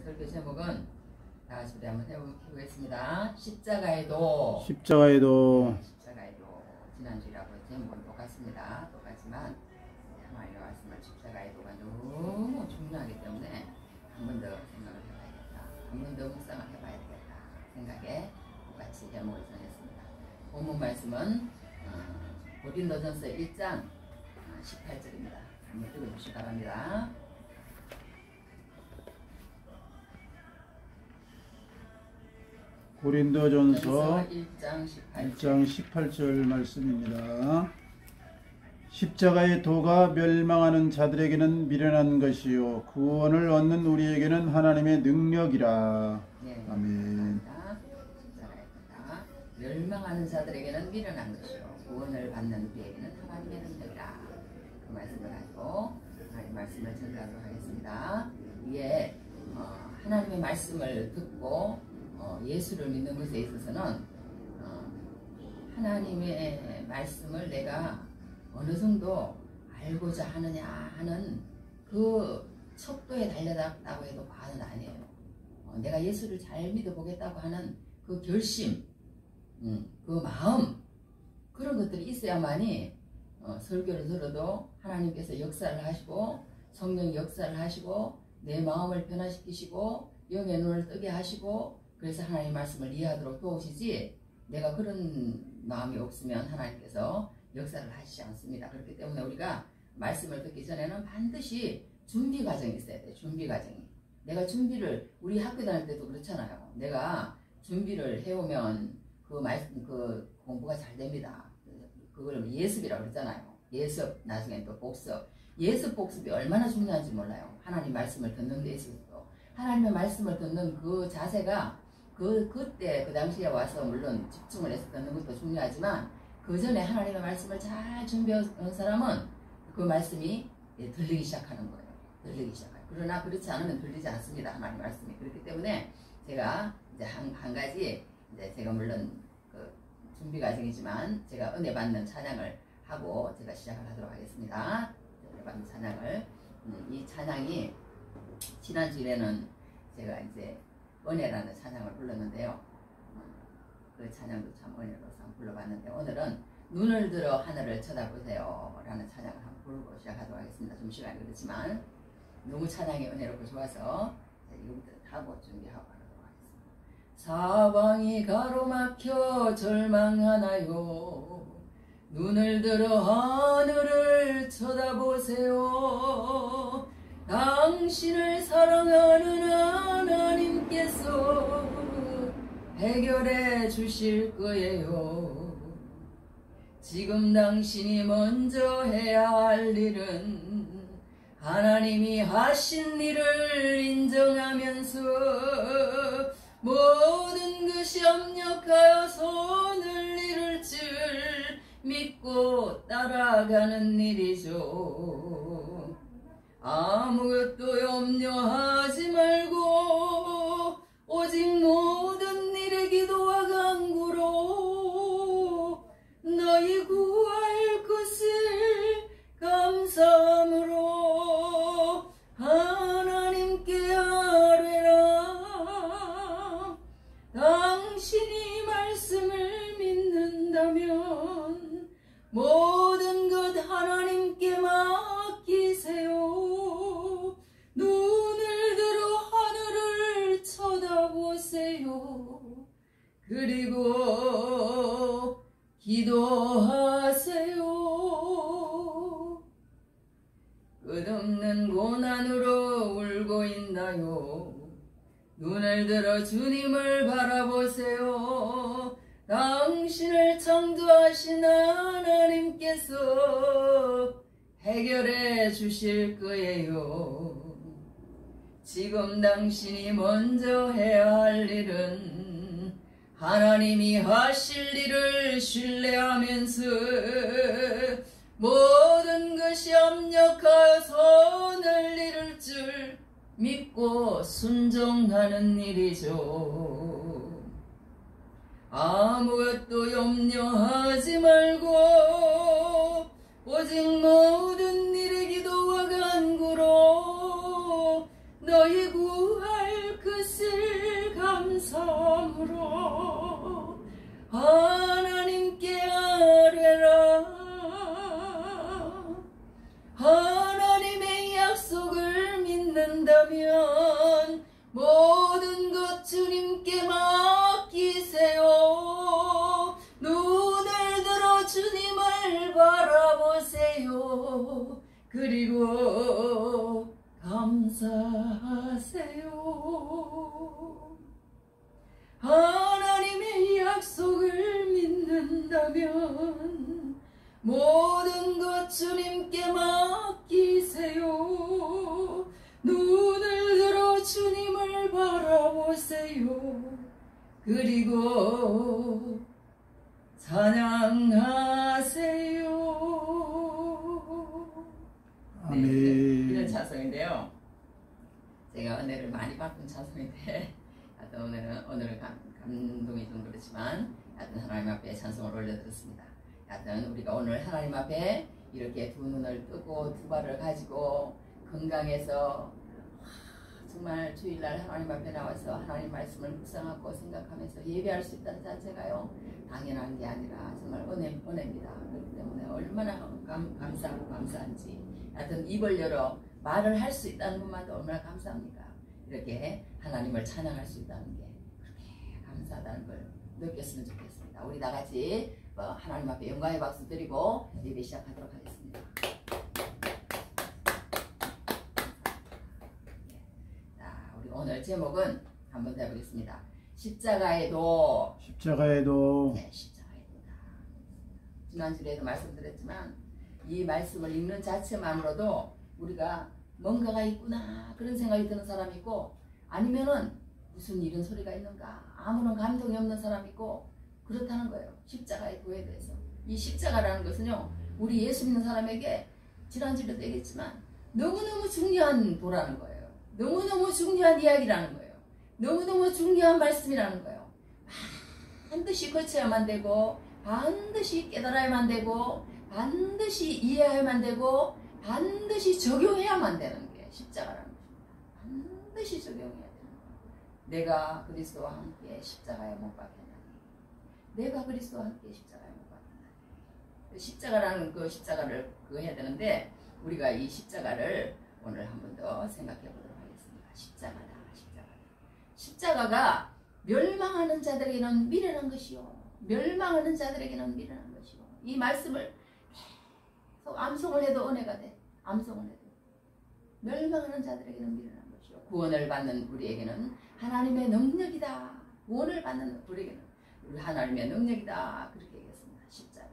설교 제목은 다 같이 우리 한번 해보겠습니다. 십자가의 도. 십자가의 도. 십자가의 도. 지난주라고 제목은 똑같습니다. 똑같지만 하나님의 말씀을 십자가의 도가 너무 중요하기 때문에 한 번 더 생각을 해봐야겠다. 한 번 더 묵상을 해봐야 되겠다 생각에 똑같이 제목을 정했습니다. 본문 말씀은 고린도전서 1장 18절입니다. 한번 읽어주시기 바랍니다. 고린도전서 1장 18절 말씀입니다. 십자가의 도가 멸망하는 자들에게는 미련한 것이요 구원을 얻는 우리에게는 하나님의 능력이라. 네, 아멘. 십자가의 도가 멸망하는 자들에게는 미련한 것이요 구원을 받는 우리에게는 하나님의 능력이라. 그 말씀을 가지고 하나님의 말씀을 전가하도록 하겠습니다. 이에 하나님의 말씀을 듣고 예수를 믿는 것에 있어서는 하나님의 말씀을 내가 어느 정도 알고자 하느냐 하는 그 척도에 달려갔다고 해도 과언은 아니에요. 내가 예수를 잘 믿어보겠다고 하는 그 결심, 그 마음, 그런 것들이 있어야만이 설교를 들어도 하나님께서 역사를 하시고 성령 역사를 하시고 내 마음을 변화시키시고 영의 눈을 뜨게 하시고 그래서 하나님의 말씀을 이해하도록 도우시지, 내가 그런 마음이 없으면 하나님께서 역사를 하시지 않습니다. 그렇기 때문에 우리가 말씀을 듣기 전에는 반드시 준비 과정이 있어야 돼요. 준비 과정이. 내가 준비를, 우리 학교 다닐 때도 그렇잖아요. 내가 준비를 해오면 그 공부가 잘 됩니다. 그걸 예습이라고 그러잖아요. 예습, 나중에 또 복습. 예습, 복습이 얼마나 중요한지 몰라요. 하나님 말씀을 듣는 데 있어서. 하나님의 말씀을 듣는 그 자세가 그때 그 당시에 와서 물론 집중을 해서 듣는 것도 중요하지만 그 전에 하나님의 말씀을 잘 준비한 사람은 그 말씀이 들리기 시작하는 거예요. 들리기 시작해요. 그러나 그렇지 않으면 들리지 않습니다. 하나님 말씀이. 그렇기 때문에 제가 이제 한 가지, 이제 제가 물론 그 준비 과정이지만 제가 은혜 받는 찬양을 하고 제가 시작을 하도록 하겠습니다. 은혜 받는 찬양을. 이 찬양이 지난주에는 제가 이제 은혜라는 찬양을 불렀는데요. 그 찬양도 참 은혜로서 불러봤는데, 오늘은 눈을 들어 하늘을 쳐다보세요 라는 찬양을 한번 부르고 시작하도록 하겠습니다. 좀 시간이 그렇지만 너무 찬양이 은혜롭고 좋아서 이거부터 하고 준비하고 하도록 하겠습니다. 사방이 가로막혀 절망하나요, 눈을 들어 하늘을 쳐다보세요. 당신을 사랑하는 하나님께서 해결해 주실 거예요. 지금 당신이 먼저 해야 할 일은 하나님이 하신 일을 인정하면서 모든 것이 합력하여 손을 이룰 줄 믿고 따라가는 일이죠. 아무것도 염려하지 말고 오직 모든 일에 기도와 간구로 너희 구할 것을 감사함으로 하나님께 아뢰라. 당신이 말씀을 믿는다면 모든 것 하나님께 맡기세요. 눈을 들어 하늘을 쳐다보세요. 그리고 기도하세요. 끝없는 고난으로 울고 있나요? 눈을 들어 주님을 바라보세요. 당신을 창조하신 하나님께서 해결해 주실 거예요. 지금 당신이 먼저 해야 할 일은 하나님이 하실 일을 신뢰하면서 모든 것이 합력하여 손을 이룰 줄 믿고 순종하는 일이죠. 아무것도 염려하지 말고 오직 모든 일에 기도와 간구로 너희 구할 하나님께 아뢰라. 하나님의 약속을 믿는다면 모든 것 주님께 맡기세요. 눈을 들어 주님을 바라보세요. 그리고 감사하세요. 하나님의 약속을 믿는다면 모든 것 주님께 맡기세요. 눈을 들어 주님을 바라보세요. 그리고 찬양하세요. 아멘. 네, 이런 찬송인데요. 제가 은혜를 많이 받은 찬송인데 하여튼 오늘은 감동이 좀 그렇지만 하여튼 하나님 앞에 찬송을 올려드렸습니다. 하여튼 우리가 오늘 하나님 앞에 이렇게 두 눈을 뜨고 두 발을 가지고 건강해서 정말 주일날 하나님 앞에 나와서 하나님 말씀을 묵상하고 생각하면서 예배할 수 있다는 자체가요 당연한 게 아니라 정말 은혜입니다. 그렇기 때문에 얼마나 감사하고 감사한지 하여튼 입을 열어 말을 할 수 있다는 것만도 얼마나 감사합니까? 이렇게 하나님을 찬양할 수 있다는 게 그렇게 감사하다는 걸 느꼈으면 좋겠습니다. 우리 다 같이 하나님 앞에 영광의 박수 드리고 예배 시작하도록 하겠습니다. 자, 우리 오늘 제목은 한번 더 해보겠습니다. 십자가의 도. 십자가의 도. 네, 십자가의 도다. 지난주에도 말씀드렸지만 이 말씀을 읽는 자체만으로도 우리가 뭔가가 있구나 그런 생각이 드는 사람이 있고 아니면은 무슨 이런 소리가 있는가 아무런 감동이 없는 사람이 있고 그렇다는 거예요. 십자가의 도에 대해서. 이 십자가라는 것은요 우리 예수 믿는 사람에게 지난주에도 얘기했지만 너무너무 중요한 도라는 거예요. 너무너무 중요한 이야기라는 거예요. 너무너무 중요한 말씀이라는 거예요. 반드시 거쳐야만 되고 반드시 깨달아야만 되고 반드시 이해해야만 되고 반드시 적용해야만 되는 게 십자가라는 것입니다. 반드시 적용해야 되는 거예요. 내가 그리스도와 함께 십자가에 못 박혔나니 내가 그리스도와 함께 십자가에 못 박혔나니 십자가라는 그 십자가를 그거 해야 되는데 우리가 이 십자가를 오늘 한 번 더 생각해 보도록 하겠습니다. 십자가다. 십자가가 멸망하는 자들에게는 미련한 것이요 멸망하는 자들에게는 미련한 것이요 이 말씀을 계속 암송을 해도 은혜가 돼. 암송을 해도 멸망하는 자들에게는 미련한 것이요 구원을 받는 우리에게는 하나님의 능력이다. 구원을 받는 우리에게는 우리 하나님의 능력이다. 그렇게 얘기했습니다. 십자가.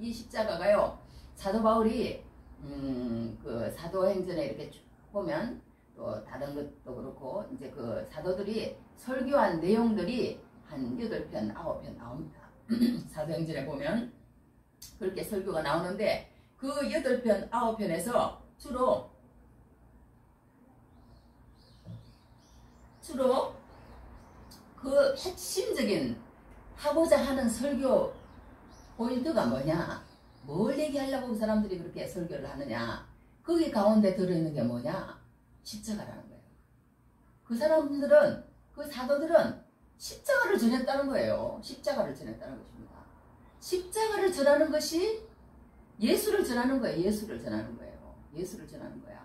이 십자가가요 사도 바울이 그 사도행전에 이렇게 쭉 보면 또 다른 것도 그렇고 이제 그 사도들이 설교한 내용들이 한 8편, 9편 나옵니다. 사도행전에 보면 그렇게 설교가 나오는데 그 8편, 9편에서 주로 그 핵심적인 하고자 하는 설교 포인트가 뭐냐? 뭘 얘기하려고 그 사람들이 그렇게 설교를 하느냐? 거기 가운데 들어있는 게 뭐냐? 십자가라는 거예요. 그 사람들은, 그 사도들은 십자가를 전했다는 거예요. 십자가를 전했다는 것입니다. 십자가를 전하는 것이 예수를 전하는 거예요. 예수를 전하는 거예요. 예수를 전하는 거야.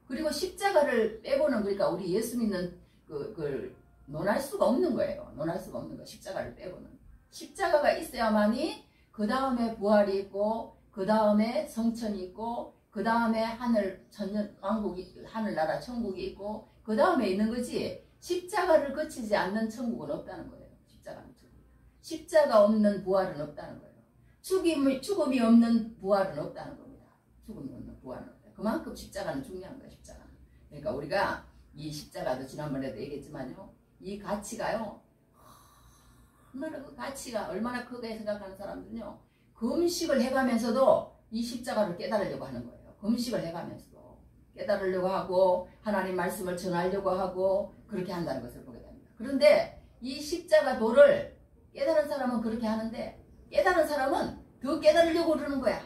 그리고 십자가를 빼고는 그러니까 우리 예수 믿는 그걸 논할 수가 없는 거예요. 논할 수가 없는 거예요. 십자가를 빼고는. 십자가가 있어야만이 그 다음에 부활이 있고 그 다음에 성천이 있고 그 다음에 하늘 천년 왕국이 하늘나라 천국이 있고 그 다음에 있는 거지 십자가를 거치지 않는 천국은 없다는 거예요. 십자가는 천국. 십자가 없는 부활은 없다는 거예요. 죽음이 없는 부활은 없다는 겁니다. 죽음이 없는 부활은 없다. 그만큼 십자가는 중요한 거예요. 십자가는. 그러니까 우리가 이 십자가도 지난번에도 얘기했지만요. 이 가치가요. 얼마나 그 가치가 얼마나 크게 생각하는 사람들은요. 금식을 해가면서도 이 십자가를 깨달으려고 하는 거예요. 금식을 해가면서도 깨달으려고 하고 하나님 말씀을 전하려고 하고 그렇게 한다는 것을 보게 됩니다. 그런데 이 십자가 도를 깨달은 사람은 그렇게 하는데 깨달은 사람은 더 깨달으려고 그러는 거야.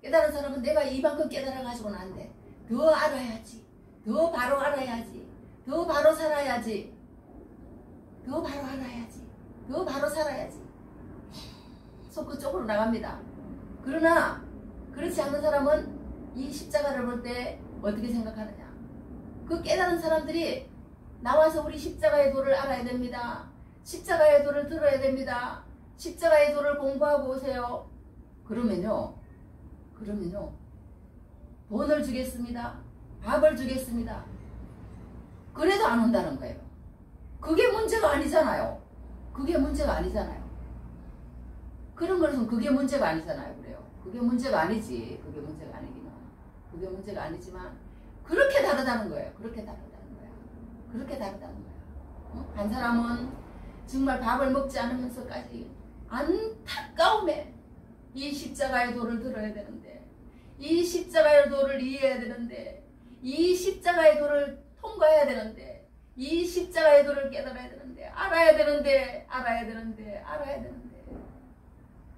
깨달은 사람은 내가 이만큼 깨달아가지고는 안 돼. 더 알아야지. 더 바로 알아야지. 더 바로 살아야지. 더 바로 알아야지. 더 바로 살아야지. 계속 그쪽으로 나갑니다. 그러나 그렇지 않은 사람은 이 십자가를 볼 때 어떻게 생각하느냐. 그 깨달은 사람들이 나와서 우리 십자가의 도를 알아야 됩니다. 십자가의 도를 들어야 됩니다. 십자가의 도를 공부하고 오세요. 그러면요. 돈을 주겠습니다. 밥을 주겠습니다. 그래도 안 온다는 거예요. 그게 문제가 아니잖아요. 그게 문제가 아니잖아요. 그런 것은 그게 문제가 아니잖아요. 그래요. 그게 문제가 아니지. 그게 문제가 아니기는. 그게 문제가 아니지만 그렇게 다르다는 거예요. 그렇게 다르다는 거야. 그렇게 다르다는 거야. 한 사람은 정말 밥을 먹지 않으면서까지 안타까움에 이 십자가의 도를 들어야 되는데, 이 십자가의 도를 이해해야 되는데, 이 십자가의 도를 통과해야 되는데, 이 십자가의 도를 깨달아야 되는데, 알아야 되는데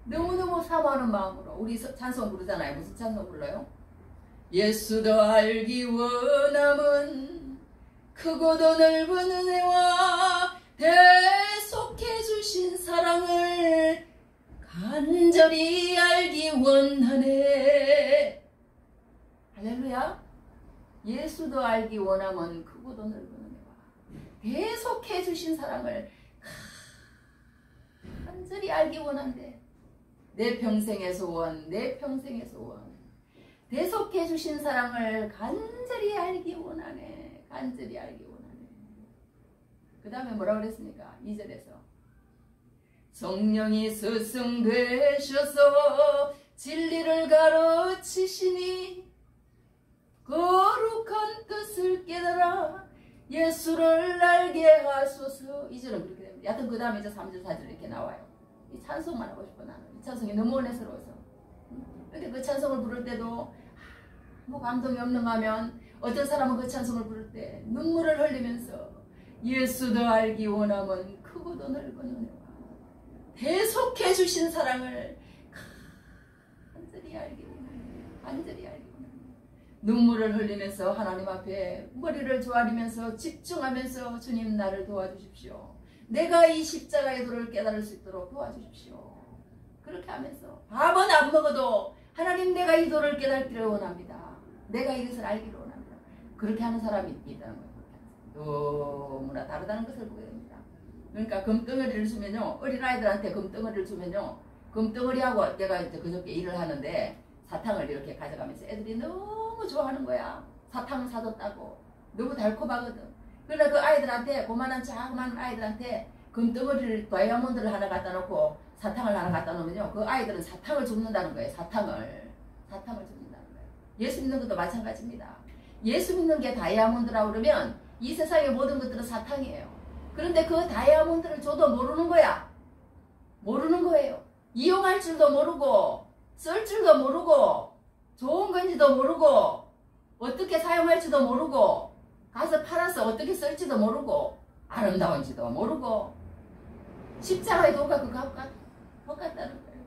너무너무 사모하는 마음으로 우리 찬송 부르잖아요. 무슨 찬송 불러요? 예수도 알기 원함은 크고도 넓은 은혜와 대속해 주신 사랑을 간절히 알기 원하네. 할렐루야. 예수도 알기 원함은 크고도 넓은 은혜와 대속해 주신 사랑을 간절히 알기 원한대. 내 평생의 소원, 내 평생의 소원. 대속해 주신 사랑을 간절히 알기 원하네. 간절히 알기 원하네. 그 다음에 뭐라고 그랬습니까? 2절에서 성령이 스승되셔서 진리를 가르치시니 거룩한 뜻을 깨달아 예수를 알게 하소서. 2절은 그렇게 됩니다. 여하튼 그 다음에 이제 3절 4절 이렇게 나와요. 이 찬송만 하고 싶어. 나는 이 찬송이 너무 은혜스러워서. 근데 그 찬송을 부를 때도 뭐 감동이 없는가 하면 어떤 사람은 그 찬송을 부를 때 눈물을 흘리면서 예수도 알기 원함은 크고도 넓은 은혜와 대속해 주신 사랑을 간절히 알기 원하네. 간절히 알기 원하네. 눈물을 흘리면서 하나님 앞에 머리를 조아리면서 집중하면서 주님 나를 도와주십시오. 내가 이 십자가의 도를 깨달을 수 있도록 도와주십시오. 그렇게 하면서 밥은 안 먹어도 하나님 내가 이 도를 깨닫기를 원합니다. 내가 이것을 알기를 원합니다. 그렇게 하는 사람이 있다는 거예요. 너무나 다르다는 것을 보게 됩니다. 그러니까 금덩어리를 주면요. 어린아이들한테 금덩어리를 주면요. 금덩어리하고 내가 이제 그저께 일을 하는데 사탕을 이렇게 가져가면서 애들이 너무 좋아하는 거야. 사탕을 사줬다고. 너무 달콤하거든. 그러나 그 아이들한테, 그만한 자그마한 아이들한테 금덩어리를, 다이아몬드를 하나 갖다 놓고 사탕을 하나 갖다 놓으면요. 그 아이들은 사탕을 줍는다는 거예요. 사탕을 줍는다는 거예요. 예수 믿는 것도 마찬가지입니다. 예수 믿는 게 다이아몬드라고 그러면 이 세상의 모든 것들은 사탕이에요. 그런데 그 다이아몬드를 줘도 모르는 거야. 모르는 거예요. 이용할 줄도 모르고, 쓸 줄도 모르고, 좋은 건지도 모르고, 어떻게 사용할지도 모르고, 가서 팔아서 어떻게 쓸지도 모르고, 아름다운지도 모르고, 십자가의 도가 그 똑같다는 거예요.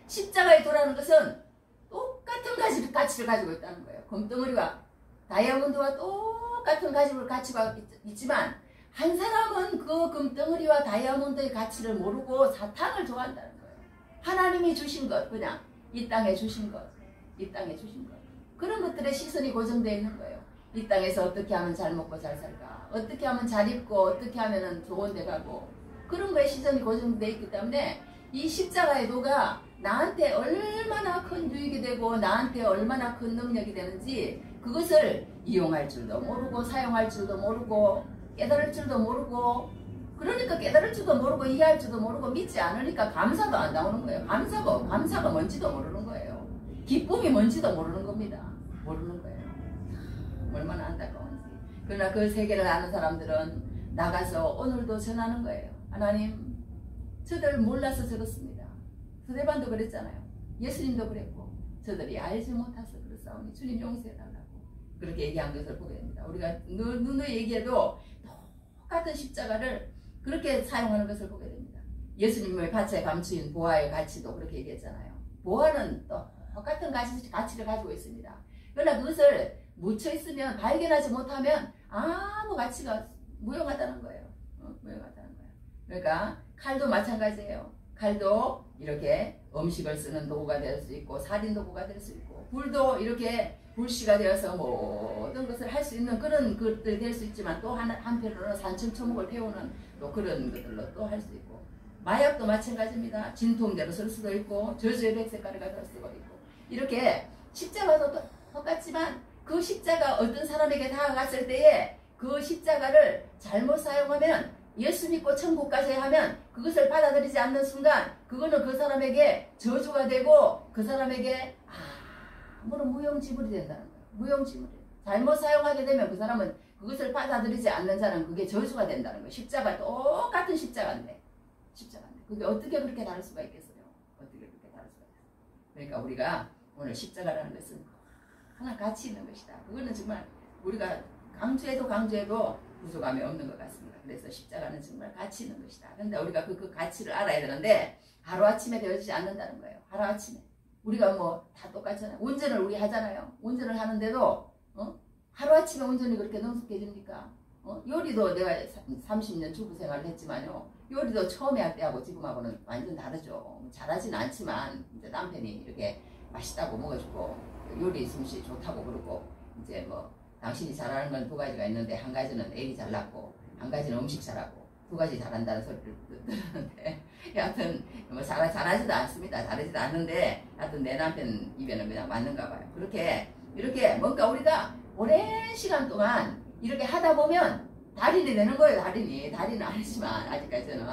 십자가의 도라는 것은 똑같은 가치를 가지고 있다는 거예요. 금덩어리와 다이아몬드와 똑같은 가치가 있지만 한 사람은 그 금덩어리와 다이아몬드의 가치를 모르고 사탕을 좋아한다는 거예요. 하나님이 주신 것, 그냥 이 땅에 주신 것, 그런 것들에 시선이 고정되어 있는 거예요. 이 땅에서 어떻게 하면 잘 먹고 잘 살까, 어떻게 하면 잘 입고, 어떻게 하면 좋은 데 가고, 그런 거에 시선이 고정되어 있기 때문에 이 십자가의 도가 나한테 얼마나 큰 유익이 되고 나한테 얼마나 큰 능력이 되는지 그것을 이용할 줄도 모르고, 사용할 줄도 모르고, 깨달을 줄도 모르고, 그러니까 깨달을 줄도 모르고, 이해할 줄도 모르고, 믿지 않으니까 감사도 안 나오는 거예요. 감사가 뭔지도 모르는 거예요. 기쁨이 뭔지도 모르는 겁니다. 모르는 거예요. 얼마나 안타까운지. 그러나 그 세계를 아는 사람들은 나가서 오늘도 전하는 거예요. 하나님, 저들 몰라서 저렇습니다. 스데반도 그랬잖아요. 예수님도 그랬고, 저들이 알지 못해서 그렇사오니 주님 용서해달라고 그렇게 얘기한 것을 보게 됩니다. 우리가 누누이 얘기해도 똑같은 십자가를 그렇게 사용하는 것을 보게 됩니다. 예수님의 밭에 감추인 보화의 가치도 그렇게 얘기했잖아요. 보화는 똑같은 가치를 가지고 있습니다. 그러나 그것을 묻혀 있으면, 발견하지 못하면 아무 가치가 무용하다는 거예요. 무용하다는 거야. 그러니까 칼도 마찬가지예요. 칼도 이렇게 음식을 쓰는 도구가 될 수 있고 살인 도구가 될 수 있고 불도 이렇게 불씨가 되어서 모든 것을 할 수 있는 그런 것들이 될 수 있지만 또 한편으로는 산천초목을 태우는 또 그런 것들로 또 할 수 있고 마약도 마찬가지입니다. 진통제로 쓸 수도 있고 저주의 백색가루가 될 수도 있고 이렇게 십자가도 똑같지만 그 십자가 어떤 사람에게 다가갔을 때에 그 십자가를 잘못 사용하면 예수 믿고 천국 가셔야 하면 그것을 받아들이지 않는 순간 그거는 그 사람에게 저주가 되고 그 사람에게 아무런 무용지물이 된다는 거예요. 무용지물이. 잘못 사용하게 되면 그 사람은 그것을 받아들이지 않는 자는 그게 저주가 된다는 거예요. 십자가 똑같은 십자가인데 그게 어떻게 그렇게 다를 수가 있겠어요? 어떻게 그렇게 다를 수가 있어요? 그러니까 우리가 오늘 십자가라는 것은 하나 가치 있는 것이다. 그거는 정말 우리가 강조해도 부족함이 없는 것 같습니다. 그래서 십자가는 정말 가치 있는 것이다. 그런데 우리가 그 가치를 알아야 되는데 하루아침에 되어지지 않는다는 거예요. 하루아침에. 우리가 뭐 다 똑같잖아요. 운전을 우리 하잖아요. 운전을 하는데도 하루아침에 운전이 그렇게 능숙해집니까? 요리도 내가 30년 주부 생활을 했지만요. 요리도 처음에 할 때하고 지금하고는 완전 다르죠. 잘하지는 않지만 이제 남편이 이렇게 맛있다고 먹어주고 요리 솜씨 좋다고 그러고 이제 뭐 당신이 잘하는 건 두 가지가 있는데 한 가지는 애기 잘났고 한 가지는 음식 잘하고 두 가지 잘한다는 소리를 듣는데 여하튼 뭐 잘하지도 않습니다. 잘하지도 않는데 하여튼 내 남편 입에는 그냥 맞는가 봐요. 그렇게 이렇게 뭔가 우리가 오랜 시간 동안 이렇게 하다 보면 달인이 되는 거예요. 달인은 아니지만 아직까지는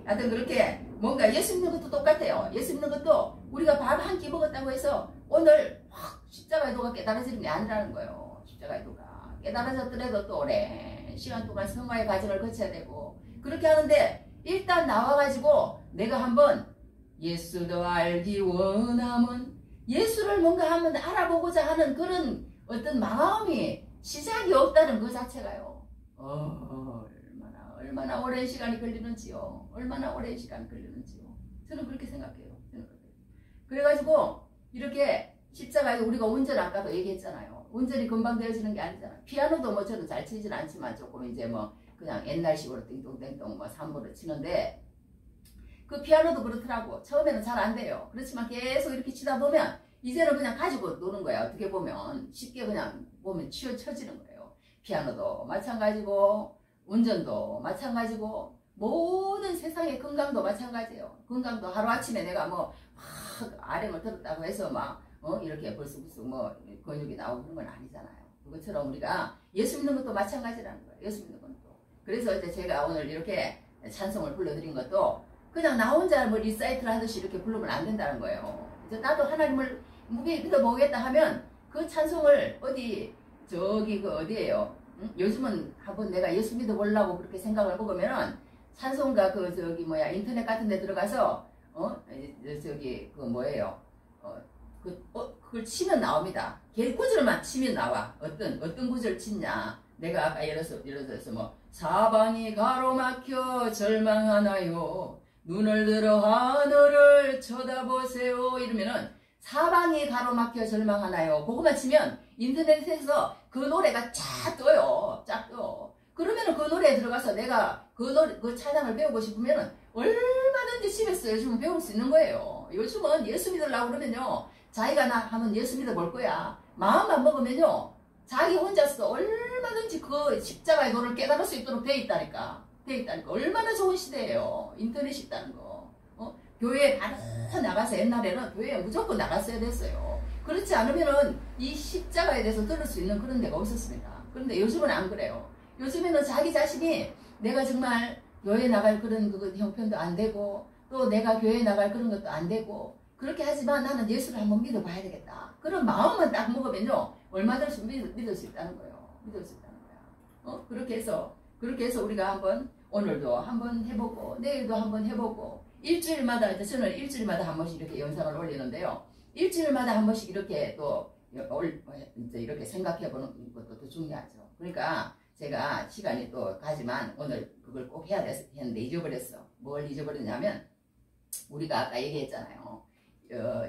하여튼 그렇게 뭔가 예수 믿는 것도 똑같아요. 예수 믿는 것도 우리가 밥 한 끼 먹었다고 해서 오늘 확 십자가의 도가 깨달아지는 게 아니라는 거예요. 십자가의 도가 깨달아졌더라도 또 오랜 시간 동안 성화의 과정을 거쳐야 되고 그렇게 하는데 일단 나와가지고 내가 한번 예수도 알기 원함은 예수를 뭔가 한번 알아보고자 하는 그런 어떤 마음이 시작이 없다는 그 자체가요. 얼마나 오랜 시간이 걸리는지요. 얼마나 오랜 시간이 걸리는지요. 저는 그렇게 생각해요. 그래가지고 이렇게 십자가에 우리가 운전 아까도 얘기했잖아요. 운전이 금방 되어지는 게 아니잖아요. 피아노도 뭐 저는 잘 치진 않지만 조금 이제 뭐 그냥 옛날식으로 띵동띵동 뭐 3부를 치는데 그 피아노도 그렇더라고. 처음에는 잘 안 돼요. 그렇지만 계속 이렇게 치다 보면 이제는 그냥 가지고 노는 거야. 어떻게 보면 쉽게 그냥 보면 치워쳐지는 거예요. 피아노도 마찬가지고 운전도 마찬가지고 모든 세상의 건강도 마찬가지예요. 건강도 하루아침에 내가 뭐 막 RM을 들었다고 해서 막 이렇게 벌쑥벌쑥 뭐 근육이 나오고 그런 건 아니잖아요. 그것처럼 우리가 예수 믿는 것도 마찬가지라는 거예요. 예수 믿는 것도. 그래서 이제 제가 오늘 이렇게 찬송을 불러드린 것도 그냥 나 혼자 뭐 리사이트를 하듯이 이렇게 부르면 안 된다는 거예요. 이제 나도 하나님을 무게 믿어보겠다 하면 그 찬송을 저기 그 어디에요? 요즘은 한번 내가 예수 믿어보려고 그렇게 생각을 먹으면은 찬송가 인터넷 같은 데 들어가서 저기 그 뭐예요? 그걸 치면 나옵니다. 구절만 치면 나와. 어떤 구절 치냐. 내가 아까 예를 들어서 뭐 사방이 가로막혀 절망하나요. 눈을 들어 하늘을 쳐다보세요. 이러면은 사방이 가로막혀 절망하나요. 그거만 치면 인터넷에서 그 노래가 쫙 떠요. 쫙 떠. 그러면은 그 노래에 들어가서 내가 그 찬양을 배우고 싶으면은 얼마든지 집에서 요즘은 배울 수 있는 거예요. 요즘은 예수 믿으려고 그러면요. 자기가 나 하면 예수 믿어볼 거야. 마음만 먹으면요. 자기 혼자서 얼마든지 그 십자가의 도를 깨달을 수 있도록 돼 있다니까. 얼마나 좋은 시대예요. 인터넷이 있다는 거. 교회에 바로 나가서 옛날에는 교회에 무조건 나갔어야 됐어요. 그렇지 않으면은 이 십자가에 대해서 들을 수 있는 그런 데가 없었습니다. 그런데 요즘은 안 그래요. 요즘에는 자기 자신이 내가 정말 교회에 나갈 그런 형편도 안 되고 또 내가 교회에 나갈 그런 것도 안 되고 그렇게 하지만 나는 예수를 한번 믿어봐야 되겠다. 그런 마음만 딱 먹으면요. 얼마든지 믿을 수 있다는 거예요. 믿을 수 있다는 거야. 그렇게 해서 우리가 한번 오늘도 한번 해보고 내일도 한번 해보고 일주일마다 이제 저는 일주일마다 한 번씩 이렇게 영상을 올리는데요. 일주일마다 한 번씩 이렇게 또 이제 이렇게 생각해보는 것도 더 중요하죠. 그러니까 제가 시간이 또 가지만 오늘 그걸 꼭 해야 했는데 잊어버렸어. 뭘 잊어버렸냐면 우리가 아까 얘기했잖아요.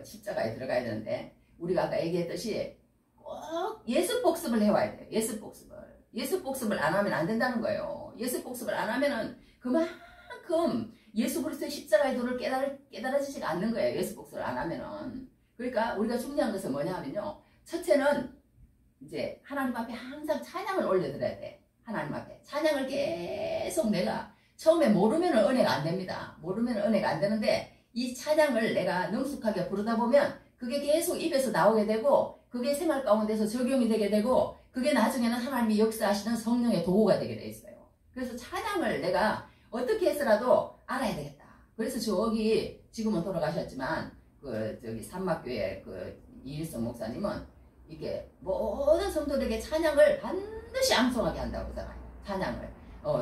십자가에 들어가야 되는데 우리가 아까 얘기했듯이 꼭 예수 복습을 해와야 돼요. 예수 복습을 안 하면 안 된다는 거예요. 예수 복습을 안 하면은 그만큼 예수 그리스도의 십자가의 도를 깨달아지지가 않는 거예요. 예수 복수를 안 하면은. 그러니까 우리가 중요한 것은 뭐냐 하면요. 첫째는 이제 하나님 앞에 항상 찬양을 올려드려야 돼. 하나님 앞에. 찬양을 계속 내가 처음에 모르면 은혜가 안 됩니다. 모르면 은혜가 안 되는데 이 찬양을 내가 능숙하게 부르다 보면 그게 계속 입에서 나오게 되고 그게 생활 가운데서 적용이 되게 되고 그게 나중에는 하나님이 역사하시는 성령의 도구가 되게 돼 있어요. 그래서 찬양을 내가 어떻게 해서라도 알아야 되겠다. 그래서 저기 지금은 돌아가셨지만 저기 산막교회 이일성 목사님은 이게 모든 성도들에게 찬양을 반드시 암송하게 한다고 하잖아요. 찬양을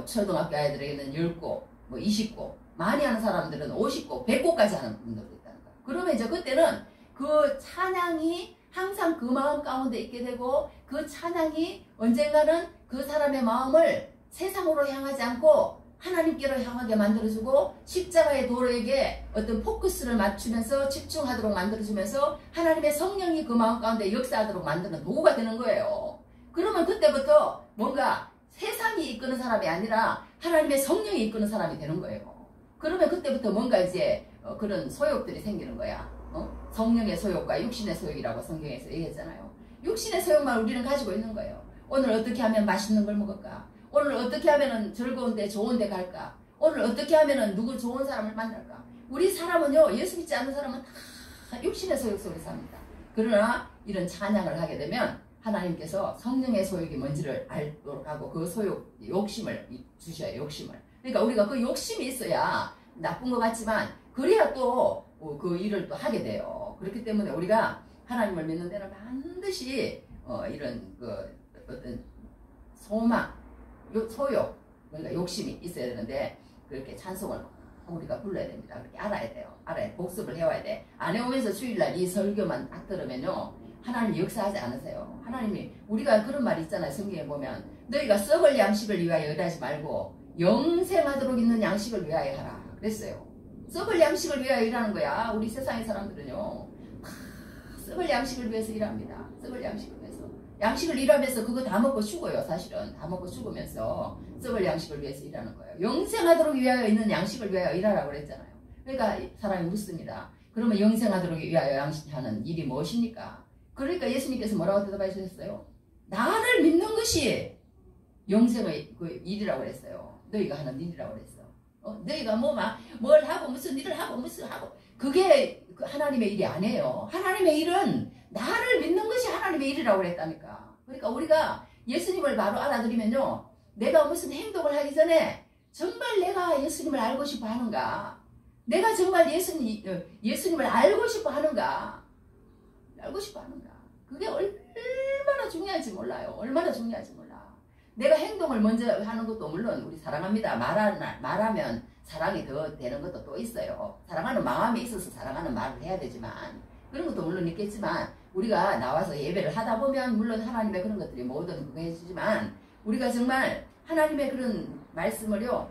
초등학교 아이들에게는 10곡, 뭐 20곡, 많이 하는 사람들은 50곡, 100곡까지 하는 분들도 있다는 거예요. 그러면 이제 그때는 그 찬양이 항상 그 마음 가운데 있게 되고 그 찬양이 언젠가는 그 사람의 마음을 세상으로 향하지 않고 하나님께로 향하게 만들어주고 십자가의 도로에게 어떤 포커스를 맞추면서 집중하도록 만들어주면서 하나님의 성령이 그 마음 가운데 역사하도록 만드는 도구가 되는 거예요. 그러면 그때부터 뭔가 세상이 이끄는 사람이 아니라 하나님의 성령이 이끄는 사람이 되는 거예요. 그러면 그때부터 뭔가 이제 그런 소욕들이 생기는 거야. 성령의 소욕과 육신의 소욕이라고 성경에서 얘기했잖아요. 육신의 소욕만 우리는 가지고 있는 거예요. 오늘 어떻게 하면 맛있는 걸 먹을까? 오늘 어떻게 하면 즐거운데 좋은데 갈까? 오늘 어떻게 하면 누구 좋은 사람을 만날까? 우리 사람은요, 예수 믿지 않는 사람은 다 육신의 소욕 속에 삽니다. 그러나 이런 찬양을 하게 되면 하나님께서 성령의 소욕이 뭔지를 알도록 하고 그 소욕, 욕심을 주셔요. 욕심을. 그러니까 우리가 그 욕심이 있어야 나쁜 것 같지만 그래야 또 그 일을 또 하게 돼요. 그렇기 때문에 우리가 하나님을 믿는 데는 반드시 이런 어떤 소망, 소욕, 그러니까 욕심이 있어야 되는데 그렇게 찬송을 우리가 불러야 됩니다. 그렇게 알아야 돼요. 복습을 해와야 돼. 안 해오면서 주일날 이 설교만 딱 들으면요. 하나님이 역사하지 않으세요. 하나님이 우리가 그런 말이 있잖아요. 성경에 보면 너희가 썩을 양식을 위하여 일하지 말고 영생하도록 있는 양식을 위하여 하라. 그랬어요. 썩을 양식을 위하여 일하는 거야. 우리 세상의 사람들은요. 썩을 양식을 위해서 일합니다. 썩을 양식을 위해서. 양식을 일하면서 그거 다 먹고 죽어요. 사실은 다 먹고 죽으면서 썩을 양식을 위해서 일하는 거예요. 영생하도록 위하여 있는 양식을 위하여 일하라고 그랬잖아요. 그러니까 사람이 묻습니다. 그러면 영생하도록 위하여 양식하는 일이 무엇입니까? 그러니까 예수님께서 뭐라고 대답해 주셨어요? 나를 믿는 것이 영생의 그 일이라고 그랬어요. 너희가 하는 일이라고 그랬어. 너희가 뭘 하고 무슨 일을 하고 무슨 하고 그게 하나님의 일이 아니에요. 하나님의 일은 나를 믿는 것이 하나님의 일이라고 그랬다니까. 그러니까 우리가 예수님을 바로 알아들이면요. 내가 무슨 행동을 하기 전에 정말 내가 예수님을 알고 싶어 하는가? 내가 정말 예수님을 알고 싶어 하는가? 알고 싶어 하는가? 그게 얼마나 중요한지 몰라요. 얼마나 중요한지 몰라. 내가 행동을 먼저 하는 것도 물론 우리 사랑합니다. 말하면 사랑이 더 되는 것도 또 있어요. 사랑하는 마음이 있어서 사랑하는 말을 해야 되지만 그런 것도 물론 있겠지만 우리가 나와서 예배를 하다 보면 물론 하나님의 그런 것들이 모든 그거 해주지만 우리가 정말 하나님의 그런 말씀을요.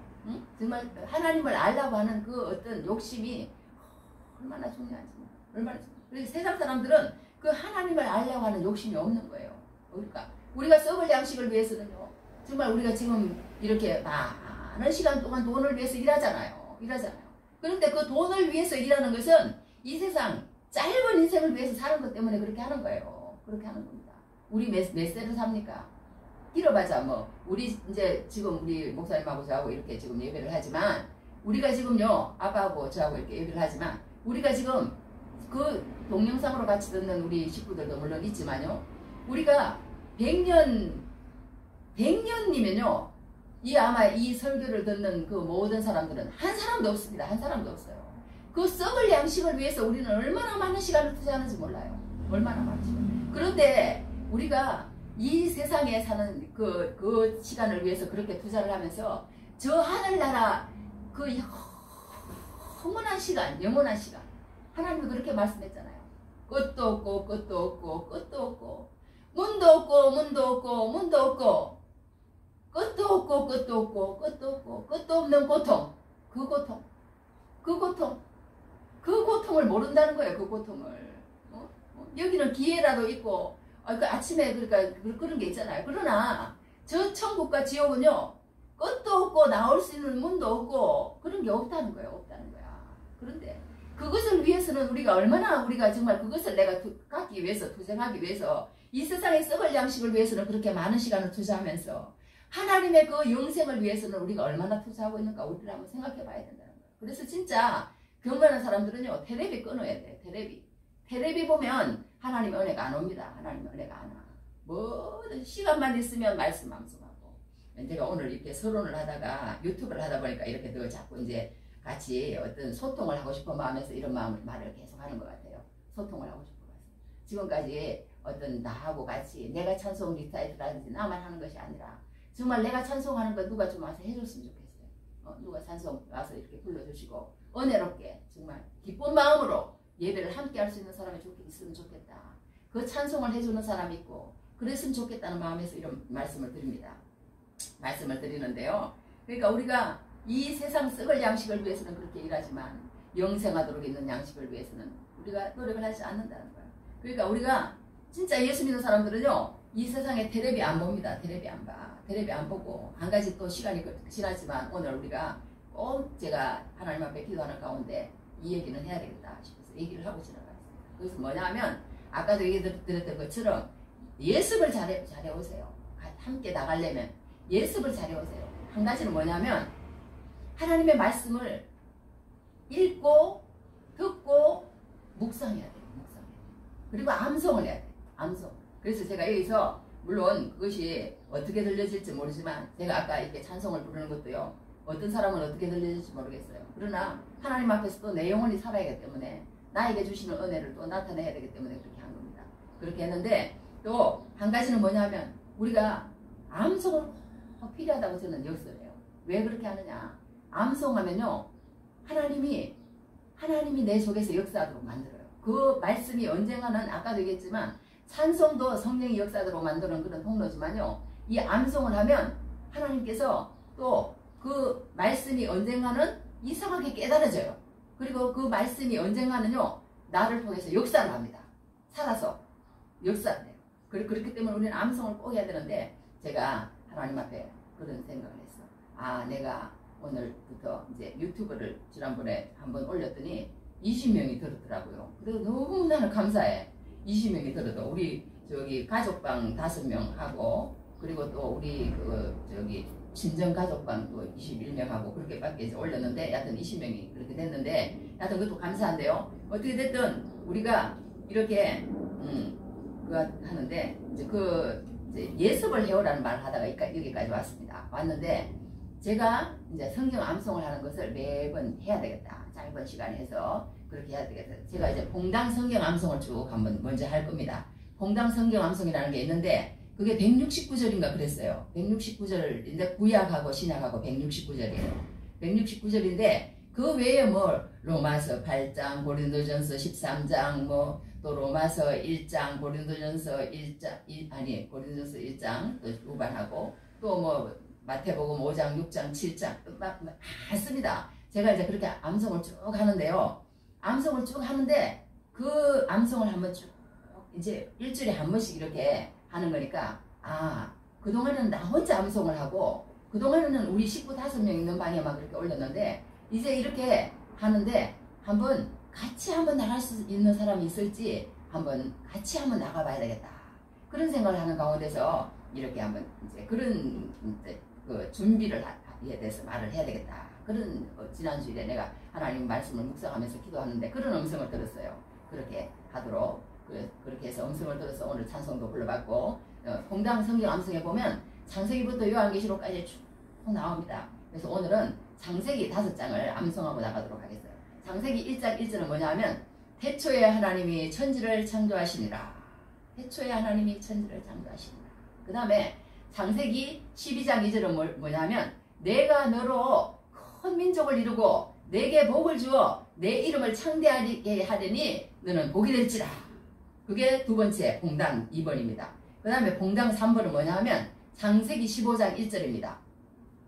정말 하나님을 알라고 하는 그 어떤 욕심이 얼마나 중요한지 얼마나 중요한지. 그래서 세상 사람들은 그 하나님을 알려고 하는 욕심이 없는 거예요. 그러니까 우리가 썩을 양식을 위해서는요. 정말 우리가 지금 이렇게 많은 시간 동안 돈을 위해서 일하잖아요. 그런데 그 돈을 위해서 일하는 것은 이 세상 짧은 인생을 위해서 사는 것 때문에 그렇게 하는 거예요. 그렇게 하는 겁니다. 우리 몇 세를 삽니까? 길어봐자 우리 이제 지금 우리 목사님하고 저하고 이렇게 지금 예배를 하지만 우리가 지금요 아빠하고 저하고 이렇게 예배를 하지만 우리가 지금 그 동영상으로 같이 듣는 우리 식구들도 물론 있지만요. 우리가 100년이면요. 아마 이 설교를 듣는 그 모든 사람들은 한 사람도 없습니다. 한 사람도 없어요. 그 썩을 양식을 위해서 우리는 얼마나 많은 시간을 투자하는지 몰라요. 얼마나 많은 시간. 그런데 우리가 이 세상에 사는 그 시간을 위해서 그렇게 투자를 하면서 저 하늘나라 그 영원한 시간 하나님이 그렇게 말씀했잖아요. 끝도 없고 끝도 없고 끝도 없고 문도 없고 문도 없고 문도 없고 끝도 없고 끝도 없고 끝도 없고 끝도 없는 고통 그 고통을 모른다는 거예요. 그 고통을 여기는 기회라도 있고 그 아침에 그러니까 그런 게 있잖아요. 그러나 저 천국과 지옥은요 끝도 없고 나올 수 있는 문도 없고 그런 게 없다는 거예요. 없다는 거야. 그런데 그것을 위해서는 우리가 정말 그것을 내가 갖기 위해서 투쟁하기 위해서 이 세상의 썩을 양식을 위해서는 그렇게 많은 시간을 투자하면서 하나님의 그 영생을 위해서는 우리가 얼마나 투자하고 있는가 우리를 한번 생각해 봐야 된다는 거예요. 그래서 진짜 경건한 사람들은요. 테레비 끊어야 돼. 테레비 보면 하나님의 은혜가 안 옵니다. 하나님의 은혜가 안 와. 뭐든 시간만 있으면 말씀 암송하고. 제가 오늘 이렇게 서론을 하다가 유튜브를 하다 보니까 이렇게 더 자꾸 이제 같이 어떤 소통을 하고 싶은 마음에서 이런 말을 계속 하는 것 같아요. 소통을 하고 싶은 것 같아요. 지금까지 어떤 나하고 같이 내가 찬송 리사이트라든지 나만 하는 것이 아니라 정말 내가 찬송하는 거 누가 좀 와서 해줬으면 좋겠어요. 누가 찬송 와서 이렇게 불러주시고 은혜롭게 정말 기쁜 마음으로 예배를 함께 할 수 있는 사람이 있으면 좋겠다. 그 찬송을 해주는 사람이 있고 그랬으면 좋겠다는 마음에서 이런 말씀을 드립니다. 말씀을 드리는데요. 그러니까 우리가 이 세상 썩을 양식을 위해서는 그렇게 일하지만 영생하도록 있는 양식을 위해서는 우리가 노력을 하지 않는다는 거예요. 그러니까 우리가 진짜 예수 믿는 사람들은요. 이 세상에 테레비 안 봅니다. 테레비 안 봐. 테레비 안 보고 한 가지 또 시간이 지났지만 오늘 우리가 꼭 제가 하나님 앞에 기도하는 가운데 이 얘기는 해야 되겠다 싶어서 얘기를 하고 지나갔어요. 그래서 뭐냐 하면 아까도 얘기 드렸던 것처럼 예습을 잘해오세요. 함께 나가려면 예습을 잘해오세요. 한 가지는 뭐냐면 하나님의 말씀을 읽고 듣고 묵상해야 돼요. 그리고 암송을 해야 돼요. 암송. 그래서 제가 여기서 물론 그것이 어떻게 들려질지 모르지만 제가 아까 이렇게 찬송을 부르는 것도요. 어떤 사람은 어떻게 들려질지 모르겠어요. 그러나 하나님 앞에서 또 내 영혼이 살아야 하기 때문에 나에게 주시는 은혜를 또 나타내야 되기 때문에 그렇게 한 겁니다. 그렇게 했는데 또 한 가지는 뭐냐면 우리가 암송을 필요하다고 저는 역설해요. 왜 그렇게 하느냐. 암송하면요. 하나님이 내 속에서 역사하도록 만들어요. 그 말씀이 언젠가는 아까도 얘기했지만 찬송도 성령이 역사하도록 만드는 그런 통로지만요. 이 암송을 하면 하나님께서 또 그 말씀이 언젠가는 이상하게 깨달아져요. 그리고 그 말씀이 언젠가는요. 나를 통해서 역사를 합니다. 살아서 역사를 해요. 그렇기 때문에 우리는 암송을 꼭 해야 되는데 제가 하나님 앞에 그런 생각을 했어. 아, 내가 오늘부터 이제 유튜브를 지난번에 한번 올렸더니 20명이 들었더라고요. 그래서 너무 나는 감사해. 20명이 들어도 우리 저기 가족방 5명 하고 그리고 또 우리 친정 가족방 또 21명하고 그렇게밖에 이제 올렸는데 여하튼 20명이 그렇게 됐는데 여하튼 그것도 감사한데요. 어떻게 됐든 우리가 이렇게 하는데 이제 예습을 해오라는 말을 하다가 여기까지 왔습니다. 왔는데 제가 이제 성경 암송을 하는 것을 매번 해야 되겠다. 짧은 시간에 해서 그렇게 해야 되겠다. 제가 이제 봉당 성경 암송을 쭉 한번 먼저 할 겁니다. 봉당 성경 암송이라는 게 있는데 그게 169절인가 그랬어요. 169절인데 구약하고 신약하고 169절이에요. 169절인데 그 외에 뭐 로마서 8장, 고린도전서 13장, 뭐 또 로마서 1장, 고린도전서 1장, 고린도전서 1장 또 후반하고 또 뭐 마태복음 5장, 6장, 7장 많습니다. 제가 이제 그렇게 암송을 쭉 하는데요. 암송을 쭉 하는데 그 암송을 한번 쭉 이제 일주일에 한 번씩 이렇게 하는 거니까 그동안은 나 혼자 암송을 하고 그동안은 우리 식구 5명 있는 방에만 그렇게 올렸는데 이제 이렇게 하는데 같이 한번 나갈 수 있는 사람이 있을지 같이 한번 나가봐야 되겠다. 그런 생각을 하는 가운데서 이렇게 한번 이제 그런 그 준비를 해야 돼서 말을 해야 되겠다. 그런 지난주에 내가 하나님 말씀을 묵상하면서 기도하는데 그런 음성을 들었어요. 그렇게 하도록 그렇게 해서 음성을 들어서 오늘 찬송도 불러봤고 봉당 성경 암송에 보면 창세기부터 요한계시록까지 쭉 나옵니다. 그래서 오늘은 창세기 5장을 암송하고 나가도록 하겠어요. 창세기 1장 1절은 뭐냐 하면 태초에 하나님이 천지를 창조하시니라. 태초에 하나님이 천지를 창조하시니라. 그 다음에 창세기 12장 2절은 뭐냐 하면 내가 너로 큰 민족을 이루고 내게 복을 주어 내 이름을 창대하게 하려니 너는 복이 될지라. 그게 두 번째 봉당 2번입니다. 그 다음에 봉당 3번은 뭐냐 하면 창세기 15장 1절입니다.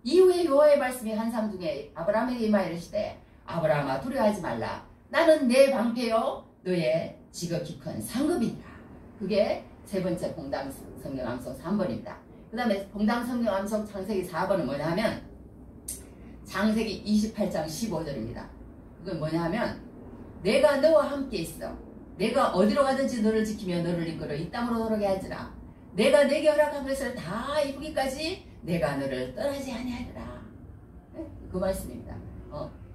이후에 여호와의 말씀이 환상 중에 아브라함에게 임하여 이르시되 아브라함아 두려워하지 말라. 나는 내 방패요 너의 지극히 큰 상급이니라. 그게 세 번째 봉당 성경 암송 3번입니다. 그 다음에 봉당성경 암송 창세기 4번은 뭐냐 하면 창세기 28장 15절입니다. 그건 뭐냐 하면 내가 너와 함께 있어. 내가 어디로 가든지 너를 지키며 너를 이끌어 이 땅으로 돌아오게 하지라. 내가 내게 허락한 것을 다 이루기까지 내가 너를 떠나지 아니하리라. 그 말씀입니다.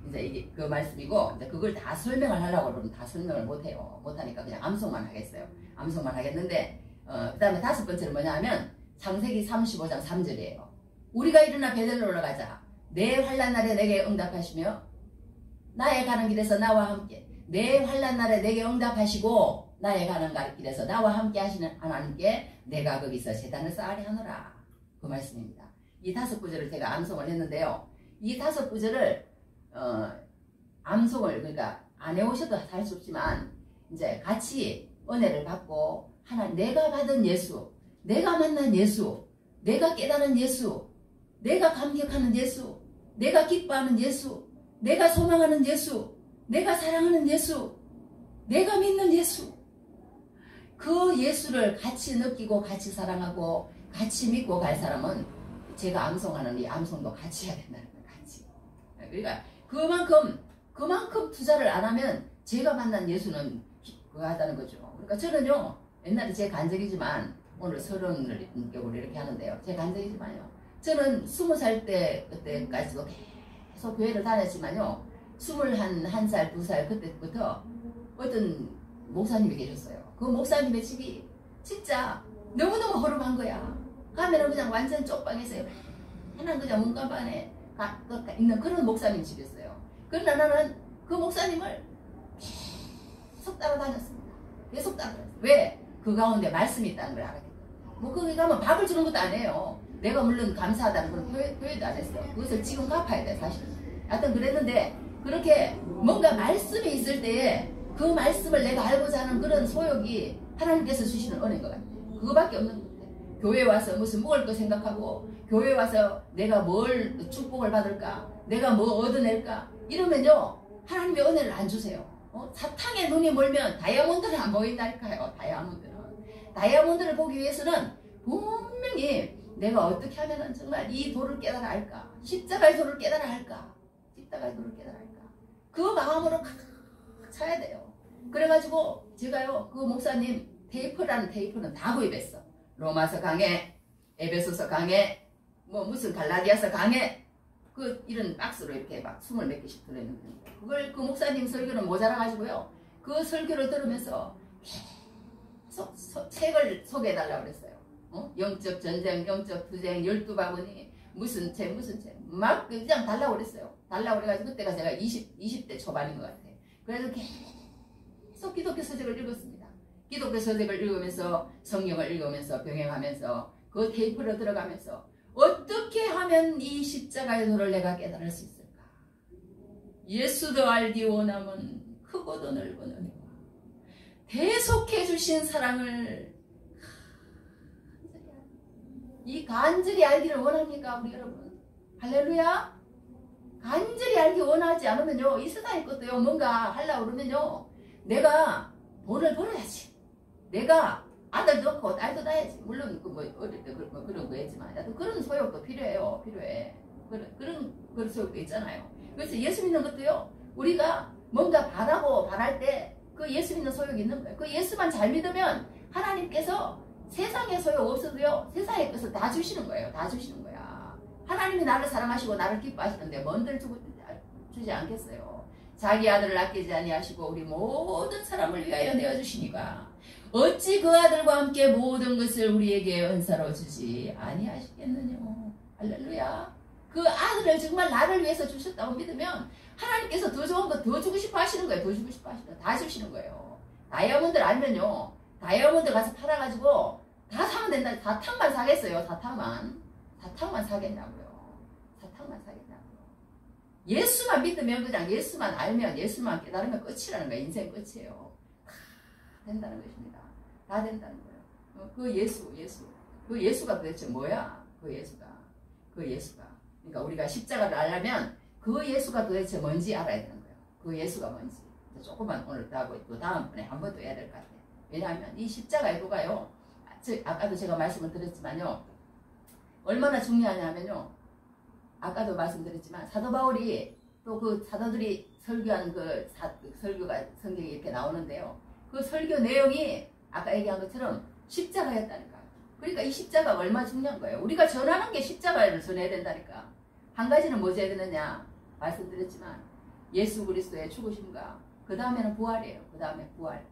이제 이게 그 말씀이고 이제 그걸 다 설명을 하려고 그러면 다 설명을 못해요. 못하니까 그냥 암송만 하겠어요. 암송만 하겠는데 그 다음에 다섯 번째는 뭐냐 하면 창세기 35장 3절이에요. 우리가 일어나 베델로 올라가자. 내 환난 날에 내게 응답하시며 나의 가는 길에서 나와 함께 내 환난 날에 내게 응답하시고 나의 가는 길에서 나와 함께 하시는 하나님께 내가 거기서 제단을 쌓으려 하노라. 그 말씀입니다. 이 다섯 구절을 제가 암송을 했는데요. 이 다섯 구절을 암송을 그러니까 안 해오셔도 할 수 없지만 이제 같이 은혜를 받고 하나님 내가 받은 예수, 내가 만난 예수, 내가 깨달은 예수, 내가 감격하는 예수, 내가 기뻐하는 예수, 내가 소망하는 예수, 내가 사랑하는 예수, 내가 믿는 예수, 그 예수를 같이 느끼고 같이 사랑하고 같이 믿고 갈 사람은 제가 암송하는 이 암송도 같이 해야 된다는 거예요. 같이. 그러니까 그만큼 투자를 안 하면 제가 만난 예수는 그거 하다는 거죠. 그러니까 저는요 옛날에 제 간증이지만 오늘 30을 이렇게 하는데요. 제 간증이지만요. 저는 20살 그때까지도 계속 교회를 다녔지만요. 21살, 2살 그때부터 어떤 목사님이 계셨어요. 그 목사님의 집이 진짜 너무너무 허름한 거야. 가면은 그냥 완전 쪽방에서 하나 그냥 문간방에 있는 그런 목사님 집이었어요. 그러나 나는 그 목사님을 계속 따라다녔습니다. 계속 따라다녔어요. 왜? 그 가운데 말씀이 있다는 걸 알았기 때문에. 뭐 거기 가면 밥을 주는 것도 아니에요. 내가 물론 감사하다는 그런 표현도 안 했어요. 그것을 지금 갚아야 돼 사실. 하여튼 그랬는데 그렇게 뭔가 말씀이 있을 때에 그 말씀을 내가 알고자 하는 그런 소욕이 하나님께서 주시는 은혜인 것 같아요. 그거밖에 없는 것 같아요. 교회 와서 무슨 먹을 거 생각하고 교회 와서 내가 뭘 축복을 받을까, 내가 뭐 얻어낼까 이러면요 하나님의 은혜를 안 주세요. 사탕에 눈이 멀면 다이아몬드는 안 보인다니까요. 다이아몬드를 보기 위해서는 분명히 내가 어떻게 하면 정말 이 도를 깨달아 할까, 십자가의 도를 깨달아 할까, 십자가의 도를 깨달아 할까, 그 마음으로 가득 차야 돼요. 그래가지고 제가요 그 목사님 테이프라는 테이프는 다 구입했어. 로마서 강해, 에베소서 강해, 뭐 무슨 갈라디아서 강해, 그 이런 박스로 이렇게 막 20몇 개씩 들어있는 거예요. 그걸 그 목사님 설교는 모자라가지고요 그 설교를 들으면서 계속 책을 소개해달라고 그랬어요. 영적 전쟁, 영적 투쟁, 12바구니 무슨 책 막 그냥 달라고 그랬어요. 달라고 그래가지고 그때가 제가 20대 초반인 것 같아요. 그래서 계속 기독교 서적을 읽었습니다. 기독교 서적을 읽으면서 성경을 읽으면서 병행하면서 그 테이프로 들어가면서 어떻게 하면 이 십자가의 도를 내가 깨달을 수 있을까? 예수도 알기 원함은 크고도 넓은 은혜와 대속해 주신 사랑을 이 간절히 알기를 원합니까 우리 여러분? 할렐루야. 간절히 알기 원하지 않으면요 이 세상의 것도요 뭔가 하려고 그러면요 내가 돈을 벌어야지, 내가 아들 낳고 딸도 낳아야지. 물론 그 뭐 어릴 때 그런 거 했지만 그런 소욕도 필요해요. 그런 소욕도 있잖아요. 그래서 예수 믿는 것도요 우리가 뭔가 바랄 때 그 예수 믿는 소욕이 있는 거예요. 그 예수만 잘 믿으면 하나님께서 세상의 소욕 없어도요 세상의 것을 다 주시는 거예요. 다 주시는 거야. 하나님이 나를 사랑하시고 나를 기뻐하시는데 뭔들 주지 않겠어요. 자기 아들을 아끼지 아니하시고 우리 모든 사람을 위하여 내어주시니까 어찌 그 아들과 함께 모든 것을 우리에게 은사로 주지 아니하시겠느냐. 할렐루야. 그 아들을 정말 나를 위해서 주셨다고 믿으면 하나님께서 더 좋은 거 더 주고 싶어 하시는 거예요. 더 주고 싶어 하시는 거예요. 다 주시는 거예요. 다이아몬드를 알면요 다이아몬드 가서 팔아가지고 다 사면 된다. 사탕만 사겠어요. 사탕만 사겠냐고요. 사탕만 사겠냐고요. 예수만 믿으면 그냥 예수만 알면 예수만 깨달으면 끝이라는 거예요. 인생 끝이에요. 다 된다는 것입니다. 다 된다는 거예요. 그 예수가 도대체 뭐야? 그 예수가 그러니까 우리가 십자가를 알려면 그 예수가 도대체 뭔지 알아야 되는 거예요. 그 예수가 뭔지 조금만 오늘 더 하고 또 다음번에 한 번 더 해야 될 것 같아요. 왜냐하면 이 십자가의 도가요 아까도 제가 말씀을 드렸지만요 얼마나 중요하냐면요. 아까도 말씀드렸지만 사도 바울이 또 그 사도들이 설교한 그 설교가 성경에 이렇게 나오는데요. 그 설교 내용이 아까 얘기한 것처럼 십자가였다니까. 그러니까 이 십자가가 얼마나 중요한 거예요. 우리가 전하는 게 십자가를 전해야 된다니까. 한 가지는 뭐지 해야 되느냐 말씀드렸지만 예수 그리스도의 죽으심과 그 다음에는 부활이에요. 그 다음에 부활.